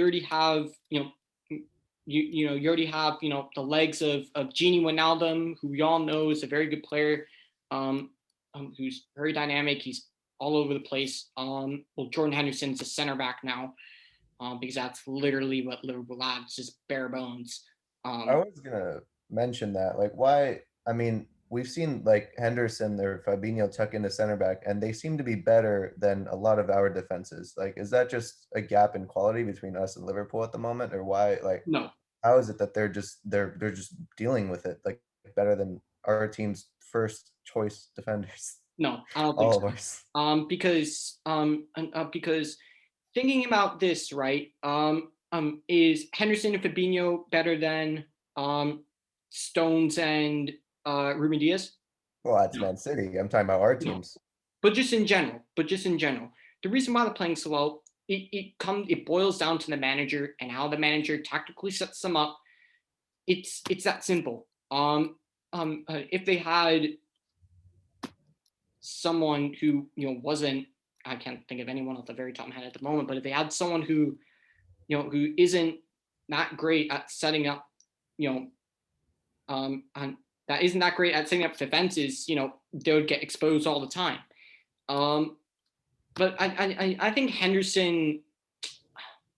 already have, you already have, the legs of Gini Wijnaldum, who we all know is a very good player, who's very dynamic. He's all over the place. Well, Jordan Henderson's a center back now, because that's literally what Liverpool have. It's just bare bones. I was gonna mention that. Like, why? I mean, we've seen like Henderson or Fabinho tuck into center back, and they seem to be better than a lot of our defenses. Like, is that just a gap in quality between us and Liverpool at the moment, or why? Like, No, how is it that they're just dealing with it like better than our team's first choice defenders? no, I don't think All of so. ours. Because thinking about this, right? Is Henderson and Fabinho better than Stones and Ruben Diaz? Well, that's No. Man City. I'm talking about our No. teams. But just in general, the reason why they're playing so well, it boils down to the manager and how the manager tactically sets them up. It's that simple. If they had someone who wasn't, I can't think of anyone off the very top of my head at the moment, but if they had someone who who isn't that great at setting up, that isn't that great at setting up defenses, they would get exposed all the time. But I think Henderson,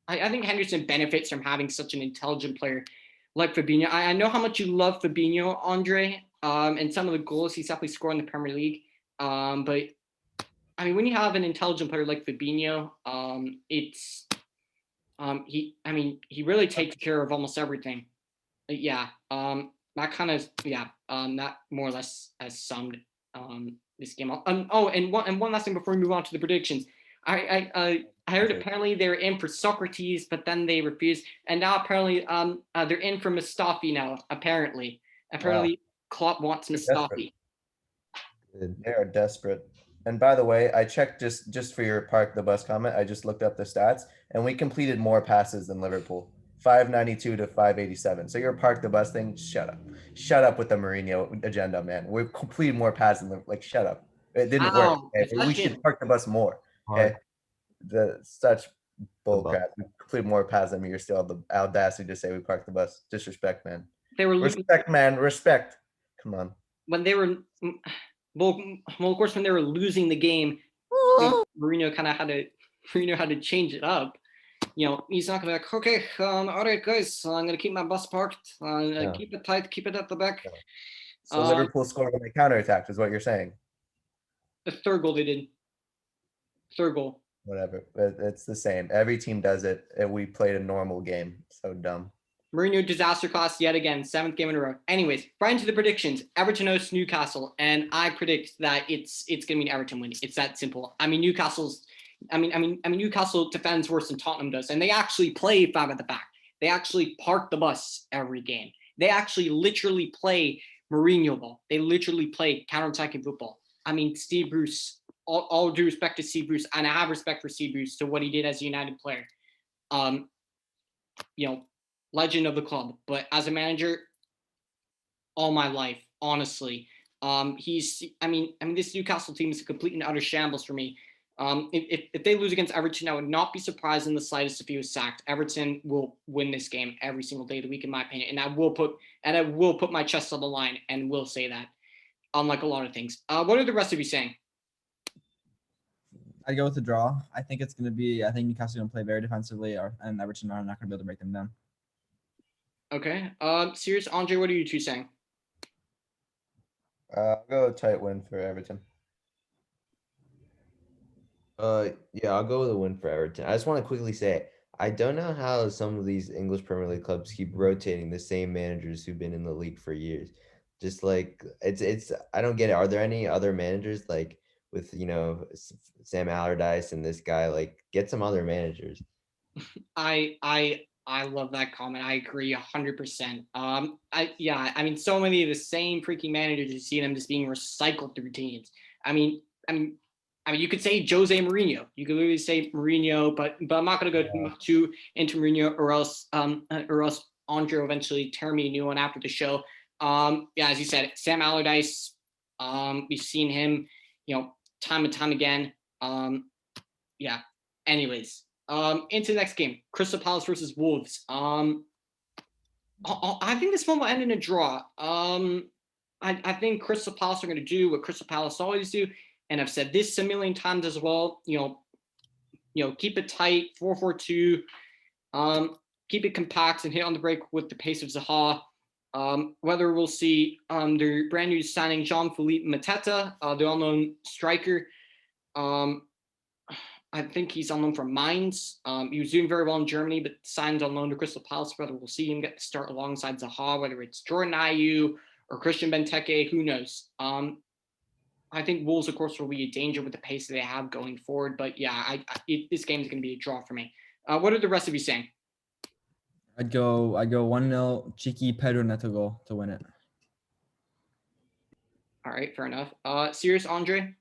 I think Henderson benefits from having such an intelligent player like Fabinho. I know how much you love Fabinho, Andre, and some of the goals he's definitely scored in the Premier League. But I mean, when you have an intelligent player like Fabinho, he really takes care of almost everything. Yeah, that kind of that more or less has summed this game up. And one last thing before we move on to the predictions. I heard apparently they're in for Socrates, but then they refused, and now apparently they're in for Mustafi now. Apparently, Wow. Klopp wants Mustafi. They are desperate. And by the way, I checked just for your park the bus comment. I just looked up the stats, and we completed more passes than Liverpool, 592 to 587. So your park the bus thing, shut up with the Mourinho agenda, man. We've completed more passes than like shut up. It didn't work. Wow, Okay? We especially should park the bus more. Okay, Park the such the bull bus. crap. We completed more passes than me. You're still the audacity to say we parked the bus. Disrespect, man. they were Respect, man. Respect. Come on. when they were well, of course, when they were losing the game, Mourinho kind of had to change it up. He's not gonna be like, okay, all right, guys, I'm gonna keep my bus parked, No. keep it tight, keep it at the back. No. So Um, Liverpool scored when they counterattacked, is what you're saying. the third goal they did, third goal. Whatever. It's the same. Every team does it. And we played a normal game. So dumb. Mourinho disaster class yet again, 7th game in a row. Anyways, right into the predictions. Everton hosts Newcastle, and I predict that it's gonna be an Everton win. It's that simple. I mean, Newcastle defends worse than Tottenham does, and they actually play 5 at the back. They actually park the bus every game. They actually literally play Mourinho ball. They literally play counter-attacking football. I mean, Steve Bruce. All due respect to Steve Bruce, and I have respect for Steve Bruce to what he did as a United player. Legend of the club, but as a manager, all my life, honestly, this Newcastle team is a complete and utter shambles for me. If they lose against Everton, I would not be surprised in the slightest if he was sacked. Everton will win this game every single day of the week, in my opinion, and I will put my chest on the line and will say that, unlike a lot of things. What are the rest of you saying? I'd go with the draw. I think Newcastle is going to play very defensively, and Everton are not going to be able to break them down. Okay. Cyrus, Andre, what are you two saying? I'll go a tight win for Everton. Yeah, I'll go with a win for Everton. I just want to quickly say, I don't know how some of these English Premier League clubs keep rotating the same managers who've been in the league for years. Just like it's I don't get it. Are there any other managers like with Sam Allardyce and this guy? Like, get some other managers. I love that comment. I agree 100%. So many of the same freaking managers, you see them just being recycled through teams. I mean, you could say Jose Mourinho. You could literally say Mourinho, but I'm not going to go too into Mourinho, or else Andre will eventually tear me a new one after the show. As you said, Sam Allardyce. We've seen him, time and time again. Anyways. Into the next game, Crystal Palace versus Wolves. I think this one will end in a draw. I think Crystal Palace are going to do what Crystal Palace always do, and I've said this a million times as well. Keep it tight, 4-4-2. Keep it compact and hit on the break with the pace of Zaha. Whether we'll see their brand new signing Jean-Philippe Mateta, the well-known striker. I think he's on loan from Mainz. He was doing very well in Germany, but signed on loan to Crystal Palace. Whether we'll see him get to start alongside Zaha, whether it's Jordan Ayew or Christian Benteke, who knows? I think Wolves, of course, will be a danger with the pace that they have going forward. But yeah, this game is going to be a draw for me. What are the rest of you saying? I'd go 1-0 cheeky Pedro Neto goal to win it. All right, fair enough. Cyrus, Andre?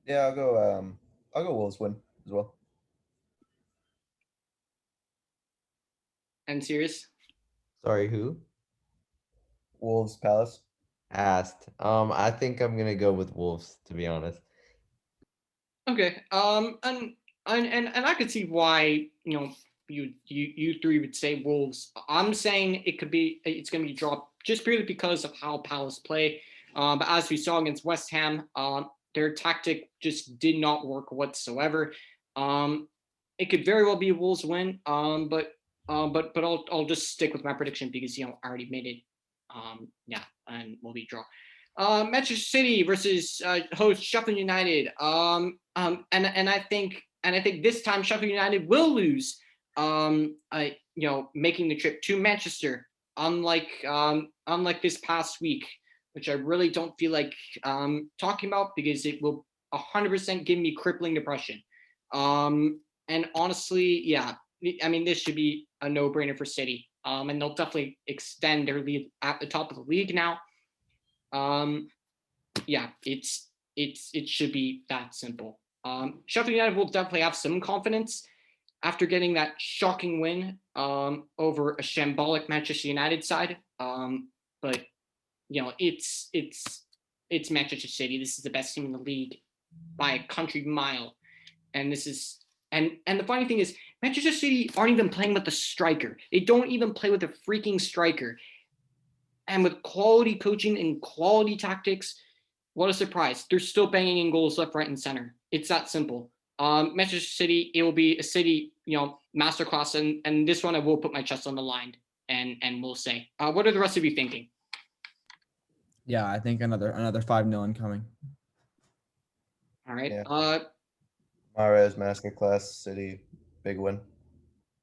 Yeah, I'll go Wolves win as well. And Cyrus? Sorry, who? Wolves Palace. Asked. I think I'm gonna go with Wolves, to be honest. Okay. And I could see why you three would say Wolves. I'm saying it's going to be dropped just purely because of how Palace play. But as we saw against West Ham, their tactic just did not work whatsoever. It could very well be a Wolves win. But I'll just stick with my prediction because I already made it. And we'll be draw. Manchester City versus host Sheffield United. And I think this time Sheffield United will lose. Making the trip to Manchester, unlike this past week, which I really don't feel like talking about because it will 100% give me crippling depression. And honestly, this should be a no-brainer for City. And they'll definitely extend their lead at the top of the league now. yeah, it should be that simple. Sheffield United will definitely have some confidence after getting that shocking win over a shambolic Manchester United side. But it's Manchester City. This is the best team in the league by a country mile, and this is and the funny thing is Manchester City aren't even playing with the striker. They don't even play with a freaking striker. And with quality coaching and quality tactics, what a surprise. They're still banging in goals left, right, and center. It's that simple. Manchester City, it will be a City, masterclass. And this one I will put my chest on the line and we'll say. What are the rest of you thinking? Yeah, I think another 5-0 incoming. All right. Yeah. Mahrez, masterclass, City, big win.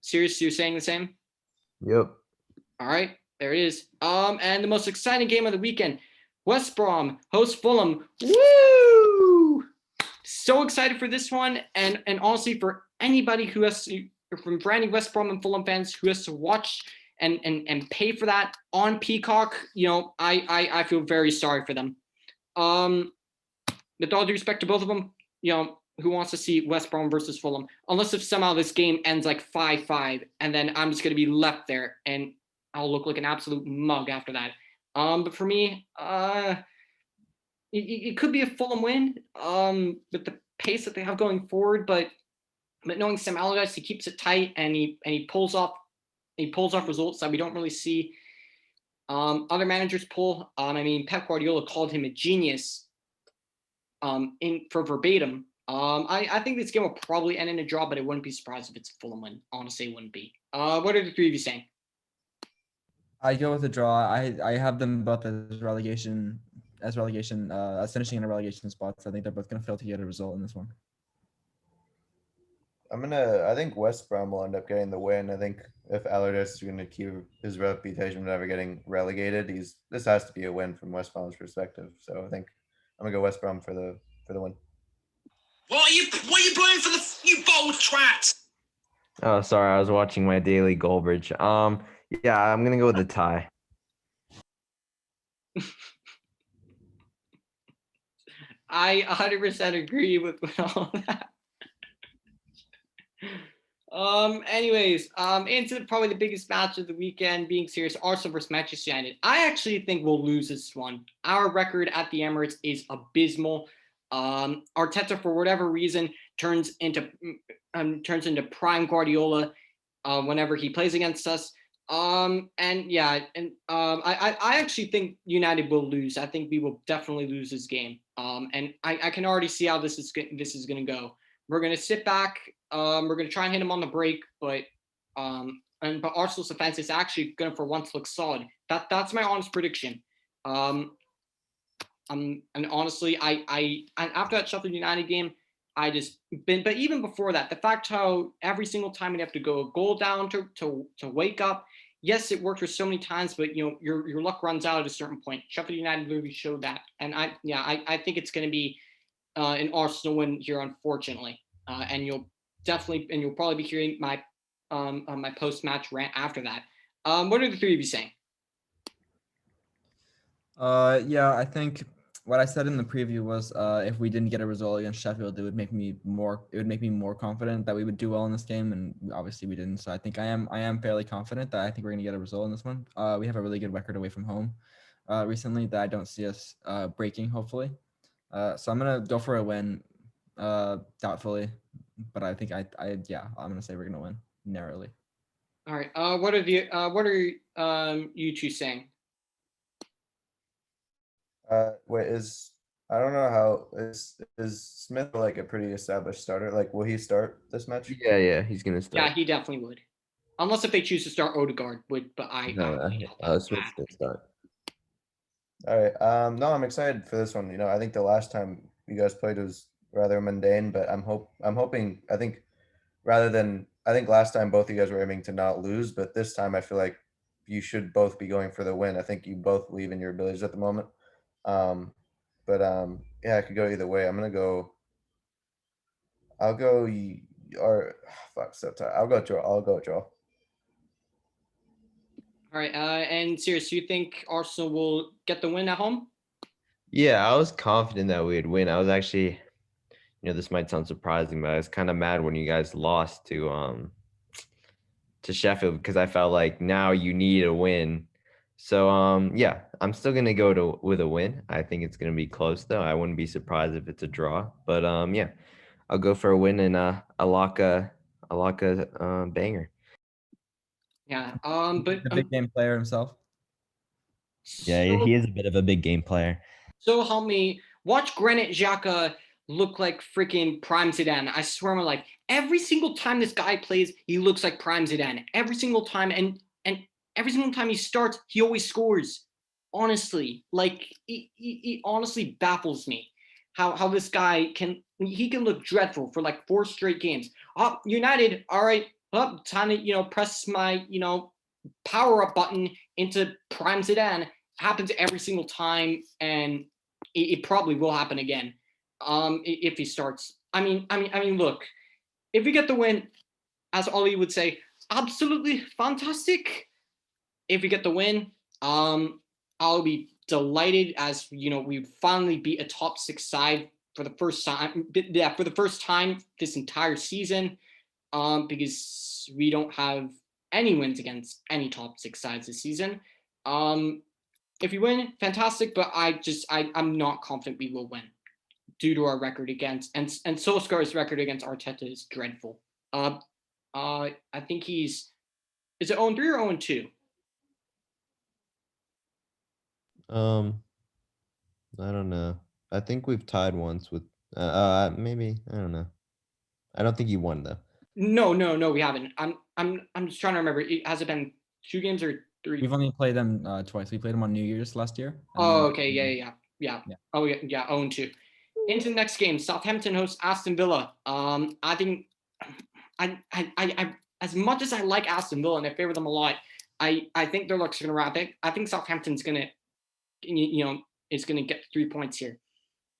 Cyrus, you're saying the same? Yep. All right, there it is. And the most exciting game of the weekend, West Brom hosts Fulham. Woo! So excited for this one, and honestly, for anybody who has to, for any West Brom and Fulham fans who has to watch and pay for that on Peacock, I feel very sorry for them. With all due respect to both of them, who wants to see West Brom versus Fulham? Unless if somehow this game ends like 5-5, and then I'm just going to be left there, and I'll look like an absolute mug after that. But for me, it could be a Fulham win with the pace that they have going forward, but knowing Sam Allardyce, he keeps it tight and he pulls off results that we don't really see other managers pull. Pep Guardiola called him a genius for verbatim. I think this game will probably end in a draw, but I wouldn't be surprised if it's a Fulham win. Honestly, it wouldn't be. What are the three of you saying? I go with a draw. I have them both as relegation, as finishing in a relegation spot. So I think they're both going to fail to get a result in this one. I think West Brom will end up getting the win. I think if Allardyce is going to keep his reputation of never getting relegated, this has to be a win from West Brom's perspective. So I think I'm gonna go West Brom for the win. What are you playing for you bold twat? Oh, sorry, I was watching my daily goal bridge. Yeah, I'm gonna go with the tie. I 100% agree with all of that. Anyways, into probably the biggest match of the weekend, being serious, Arsenal versus Manchester United. I actually think we'll lose this one. Our record at the Emirates is abysmal. Arteta, for whatever reason, turns into prime Guardiola whenever he plays against us. I actually think United will lose. I think we will definitely lose this game. And I can already see how this is going to go. We're going to sit back. We're going to try and hit him on the break, but Arsenal's defense is actually going to, for once, look solid. That's my honest prediction. And honestly, I after that Sheffield United game, but even before that, the fact how every single time we have to go a goal down to wake up. Yes, it worked for so many times, but your luck runs out at a certain point. Sheffield United literally showed that, and I think it's going to be an Arsenal win here, unfortunately. And you'll probably be hearing my my post-match rant after that. What are the three of you saying? Yeah, I think what I said in the preview was if we didn't get a result against Sheffield, it would make me more confident that we would do well in this game, and obviously we didn't. So I think I am fairly confident that I think we're gonna get a result in this one. We have a really good record away from home recently that I don't see us breaking, hopefully. So I'm gonna go for a win, doubtfully, but I think I'm gonna say we're gonna win narrowly. All right. What are you two saying? I don't know how is Smith like a pretty established starter? Like, will he start this match? Yeah, he's gonna start. Yeah, he definitely would, unless if they choose to start Odegaard. But Smith's gonna start. All right. No, I'm excited for this one. I think the last time you guys played was rather mundane, but I'm hoping. I think last time both of you guys were aiming to not lose, but this time I feel like you should both be going for the win. I think you both believe in your abilities at the moment. Yeah, I could go either way. I'll go so tight. I'll go draw. All right. And Cyrus, you think Arsenal will get the win at home? Yeah, I was confident that we would win. I was actually, this might sound surprising, but I was kind of mad when you guys lost to Sheffield because I felt like now you need a win. So yeah, I'm still gonna go with a win. I think it's gonna be close though. I wouldn't be surprised if it's a draw. But yeah, I'll go for a win and a banger. Yeah. He's But a big game player himself. Yeah, so he is a bit of a big game player. so help me. Watch Granit Xhaka look like freaking Prime Zidane. I swear, my life. Every single time this guy plays, he looks like Prime Zidane. Every single time, and every single time he starts, he always scores. Honestly, like he honestly baffles me how this guy can look dreadful for like 4 straight games. United, all right. Time to press my power up button into Prime Zidane. Happens every single time, and it probably will happen again. If he starts. I mean, look, if we get the win, as Ollie would say, absolutely fantastic. If we get the win, I'll be delighted as we finally beat a top 6 side for the first time. Yeah, for the first time this entire season. Because we don't have any wins against any top 6 sides this season. If we win, fantastic, but I'm not confident we will win due to our record against and Solskjaer's record against Arteta is dreadful. I think is it 0-3 or 0-2? Um, I don't know. I think we've tied once with maybe I don't know. I don't think he won though. No, we haven't. I'm just trying to remember. Has it been 2 games or 3? We've only played them twice. We played them on New Year's last year. Oh, okay, yeah. Yeah. Oh yeah, 0-2. Into the next game, Southampton hosts Aston Villa. I think I as much as I like Aston Villa and I favor them a lot, I think their luck's gonna wrap it. I think Southampton's gonna is gonna get 3 points here.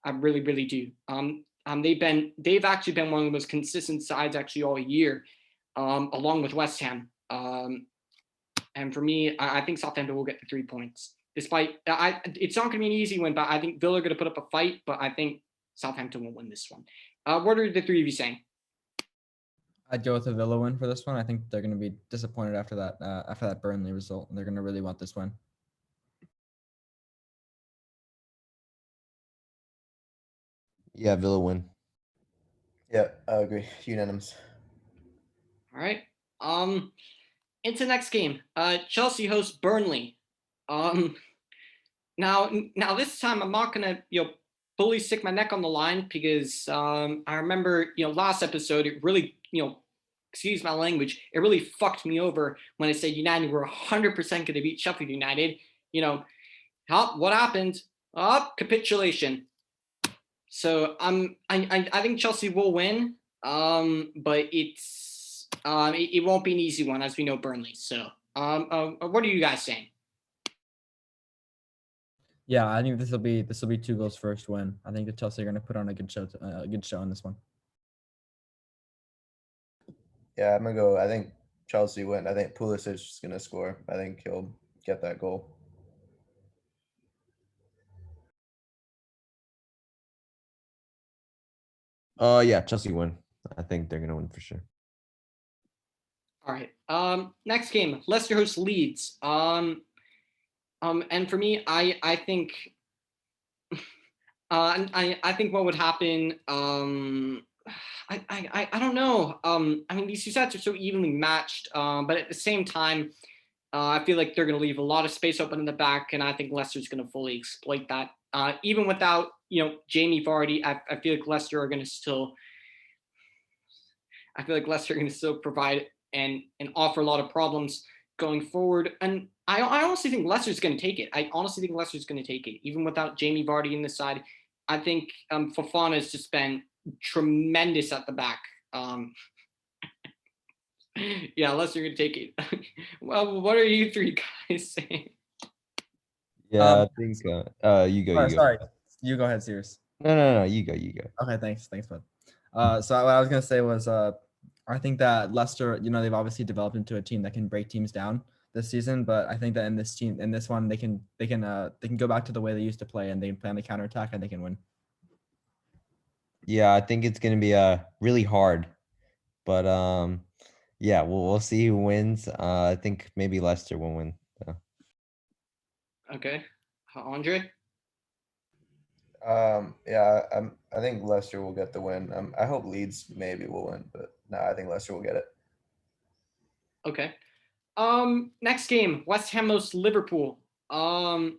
I really, really do. They've actually been one of the most consistent sides actually all year, along with West Ham. And for me, I think Southampton will get the 3 points. Despite it's not going to be an easy win, but I think Villa are going to put up a fight. But I think Southampton will win this one. What are the 3 of you saying? I'd go with a Villa win for this one. I think they're going to be disappointed after that Burnley result, and they're going to really want this win. Yeah, Villa win. Yeah, I agree. Unanimous. All right. Into the next game. Chelsea hosts Burnley. Now this time I'm not gonna fully stick my neck on the line because I remember last episode it really excuse my language, it really fucked me over when I said United were 100% going to beat Sheffield United. What happened? Capitulation. So I think Chelsea will win, but it won't be an easy one as we know Burnley. So what are you guys saying? Yeah, I think this will be 2 goals first win. I think the Chelsea are going to put on a good show in this one. Yeah, I'm gonna go. I think Chelsea win. I think Pulisic is gonna score. I think he'll get that goal. Yeah, Chelsea win. I think they're gonna win for sure. All right. Next game, Leicester hosts Leeds. And for me, I think I think what would happen. I don't know. I mean, these two sets are so evenly matched, but at the same time, I feel like they're going to leave a lot of space open in the back, and I think Leicester's going to fully exploit that. Even without Jamie Vardy, I feel like Leicester are going to still. I feel like Leicester are going to still provide and offer a lot of problems going forward. And I honestly think Leicester's going to take it. I honestly think Leicester's going to take it, even without Jamie Vardy in the side. I think Fofana has just been tremendous at the back. Yeah, Leicester going to take it. Well, what are you 3 guys saying? Yeah, I think you go. Sorry, you go ahead, Cyrus. No, you go. Okay, thanks, bud. So what I was gonna say was, I think that Leicester, they've obviously developed into a team that can break teams down. this season. But I think that in this one, they can go back to the way they used to play, and they can play on the counterattack, and they can win. Yeah, I think it's gonna be really hard, but yeah, we'll see who wins. I think maybe Leicester will win. So. Okay, Andre. Yeah, I think Leicester will get the win. I hope Leeds maybe will win, but no, I think Leicester will get it. Okay. Next game, West Ham hosts Liverpool. And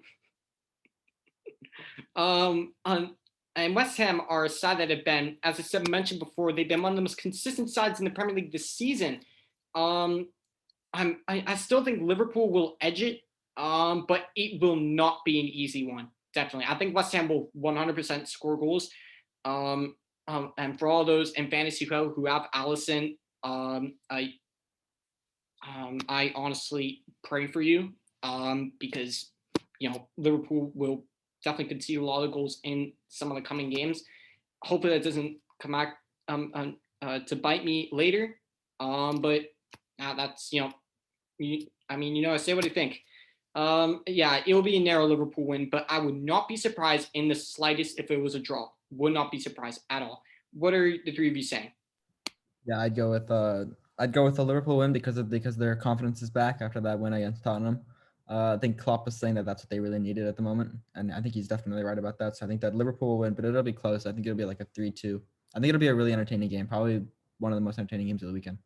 West Ham are a side that have been, as I said, mentioned before, they've been one of the most consistent sides in the Premier League this season. I still think Liverpool will edge it, but it will not be an easy one. Definitely, I think West Ham will 100% score goals. And for all those in fantasy who have Allison, I honestly pray for you, because Liverpool will definitely concede a lot of goals in some of the coming games. Hopefully that doesn't come back to bite me later. But that's I say what I think. Yeah, it will be a narrow Liverpool win, but I would not be surprised in the slightest if it was a draw. Would not be surprised at all. What are the three of you saying? Yeah, I'd go with the Liverpool win because their confidence is back after that win against Tottenham. I think Klopp was saying that that's what they really needed at the moment, and I think he's definitely right about that. So I think that Liverpool will win, but it'll be close. I think it'll be like a 3-2. I think it'll be a really entertaining game, probably one of the most entertaining games of the weekend.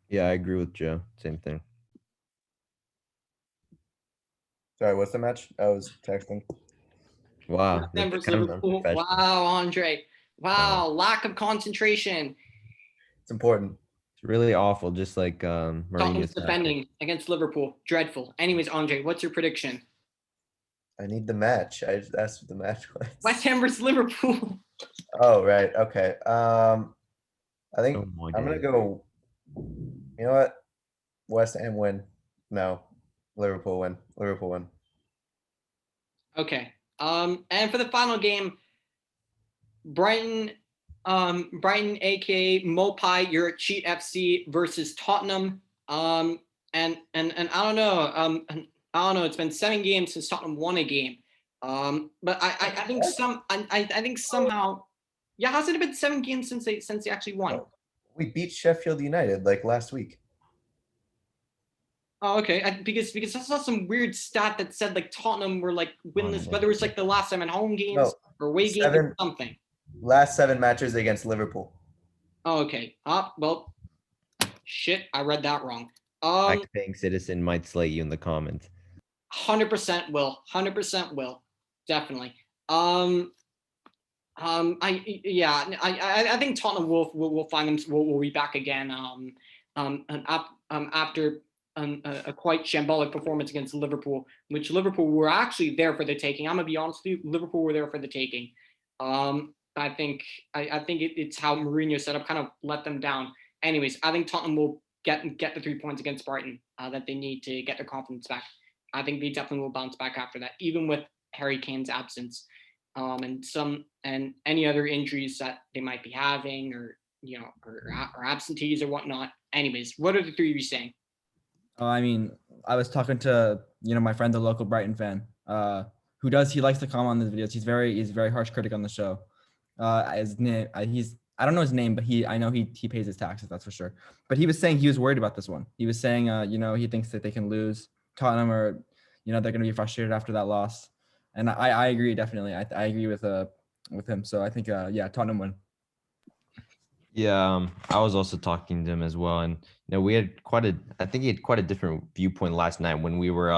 Yeah, I agree with Joe. Same thing. Sorry, what's the match? I was texting. Wow. West Ham That's versus kind of Liverpool. unprofessional. Wow, Andre. Wow, lack of concentration. It's important. It's really awful, just like Tottenham's Mourinho's tactics. defending against Liverpool. Dreadful. Anyways, Andre, what's your prediction? I need the match. I just asked what the match was. West Ham versus Liverpool. Oh, right. Okay. I think Oh my I'm gonna days. go. You know what? West Ham win. No, Liverpool win. Liverpool win. Okay. And for the final game, Brighton, aka Mopai, you're at Cheat FC versus Tottenham. And I don't know. I don't know. It's been 7 games since Tottenham won a game. But I think I think somehow, yeah. Hasn't it been 7 games since they actually won? Oh, we beat Sheffield United like last week. Oh, okay. Because I saw some weird stat that said like Tottenham were like winless, whether it's like the last 7 home games No, or away games or something. Last 7 matches against Liverpool. Oh, okay. Well, shit. I read that wrong. Tax-paying citizen might slay you in the comments. 100% will. 100% will. Definitely. I think Tottenham will find them. Will be back again. After a quite shambolic performance against Liverpool, which Liverpool were actually there for the taking. I'm gonna be honest with you, Liverpool were there for the taking. I think it's how Mourinho set up kind of let them down. Anyways, I think Tottenham will get the 3 points against Brighton that they need to get their confidence back. I think they definitely will bounce back after that, even with Harry Kane's absence, and any other injuries that they might be having, or or absentees or whatnot. Anyways, what are the three of you saying? I mean, I was talking to my friend, the local Brighton fan, he likes to comment on the videos. He's very harsh critic on the show. His name, I don't know his name, but I know he pays his taxes, that's for sure. But he was saying he was worried about this one. He was saying, he thinks that they can lose Tottenham, or they're going to be frustrated after that loss. And I agree, definitely. I agree with him. So I think Tottenham win. Yeah, I was also talking to him as well, and we had I think he had quite a different viewpoint last night when we were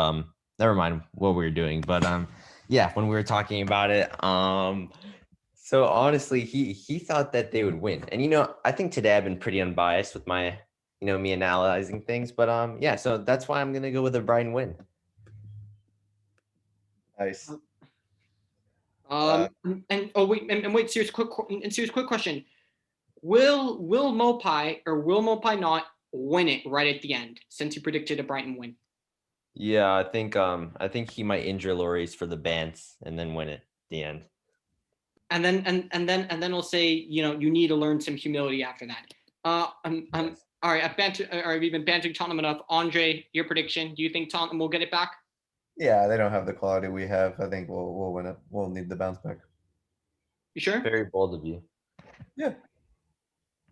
never mind what we were doing, but when we were talking about it. So honestly, he thought that they would win, and I think today I've been pretty unbiased with my me analyzing things, but so that's why I'm gonna go with a Brighton win. Nice. Wait, serious quick question. Will Mopai not win it right at the end, since you predicted a Brighton win? Yeah, I think he might injure Lloris for the Bants and then win it at the end. And then he'll say, you need to learn some humility after that. All right, we've been bantering Tottenham enough. Andre, your prediction? Do you think Tottenham will get it back? Yeah, they don't have the quality we have. I think we'll win it. We'll need the bounce back. You sure? Very bold of you. Yeah.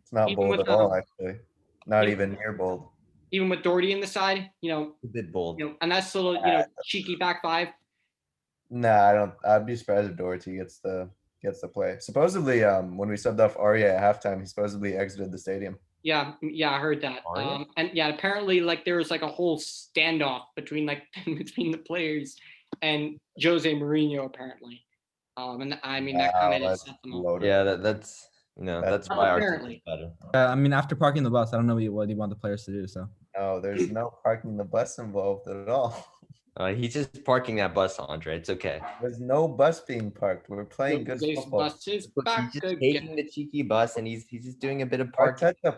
It's not Even bold with, at all, actually. Not even- even near bold. Even with Doherty in the side, A bit bold. a nice little, cheeky back five. Nah, I don't. I'd be surprised if Doherty gets the play. Supposedly, when we subbed off Arya at halftime, he supposedly exited the stadium. Yeah, I heard that. Arya? And yeah, apparently like there was like a whole standoff between between the players and Jose Mourinho apparently. And I mean that kind Wow, of just set them up. loaded. Yeah, that's That's why our team apparently. is better. I mean, after parking the bus, I don't know what you want the players to do. So No, there's no parking the bus involved at all. He's just parking that bus, Andre. It's okay. There's no bus being parked. We're playing good Jose's football. bus is Look, back he's just again. taking the cheeky bus and he's just doing a bit of parking. Arteta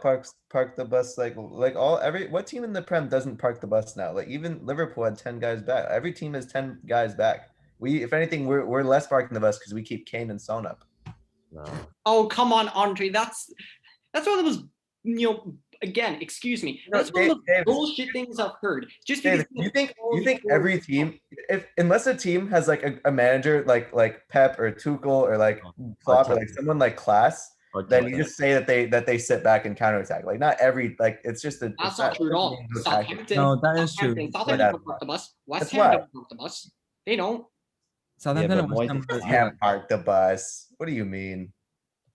parked the bus like what team in the Prem doesn't park the bus now? Like even Liverpool had 10 guys back. Every team has 10 guys back. If anything, we're less parking the bus because we keep Kane and Son up. No. Oh come on, Andre. That's one of those again, excuse me. That's one of the Davis, bullshit things I've heard. Just because Davis, you think every team, unless a team has like a manager like Pep or Tuchel or like Klopp or like someone like Class, then you just say that they sit back and counterattack. Like not every it's just a. that's not true at all. Southampton. no, that is true. Southampton don't park the bus. West That's Ham why. don't park the bus. They don't. Southampton and but West Ham Moyes- were- Can't park the bus. What do you mean?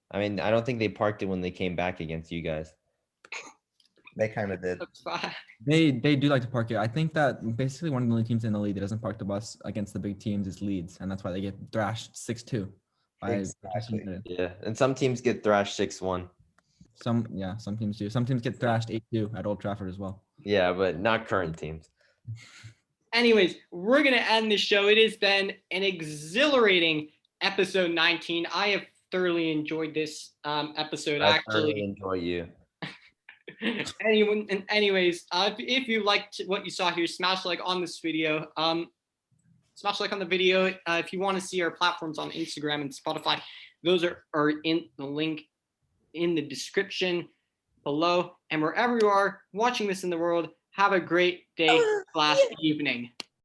I mean, I don't think they parked it when they came back against you guys. They kind of did. That's fine. They do like to park it. I think that basically one of the only teams in the league that doesn't park the bus against the big teams is Leeds, and that's why they get thrashed 6-2. by Manchester Exactly. United. Yeah, and some teams get thrashed 6-1. Some teams do. Some teams get thrashed 8-2 at Old Trafford as well. Yeah, but not current teams. Anyways, we're going to end the show. It has been an exhilarating episode 19. I have thoroughly enjoyed this episode. I thoroughly enjoy you. Anyways, if you liked what you saw here, smash like on this video. Smash like on the video. If you want to see our platforms on Instagram and Spotify, those are in the link in the description below. And wherever you are watching this in the world, have a great day / evening.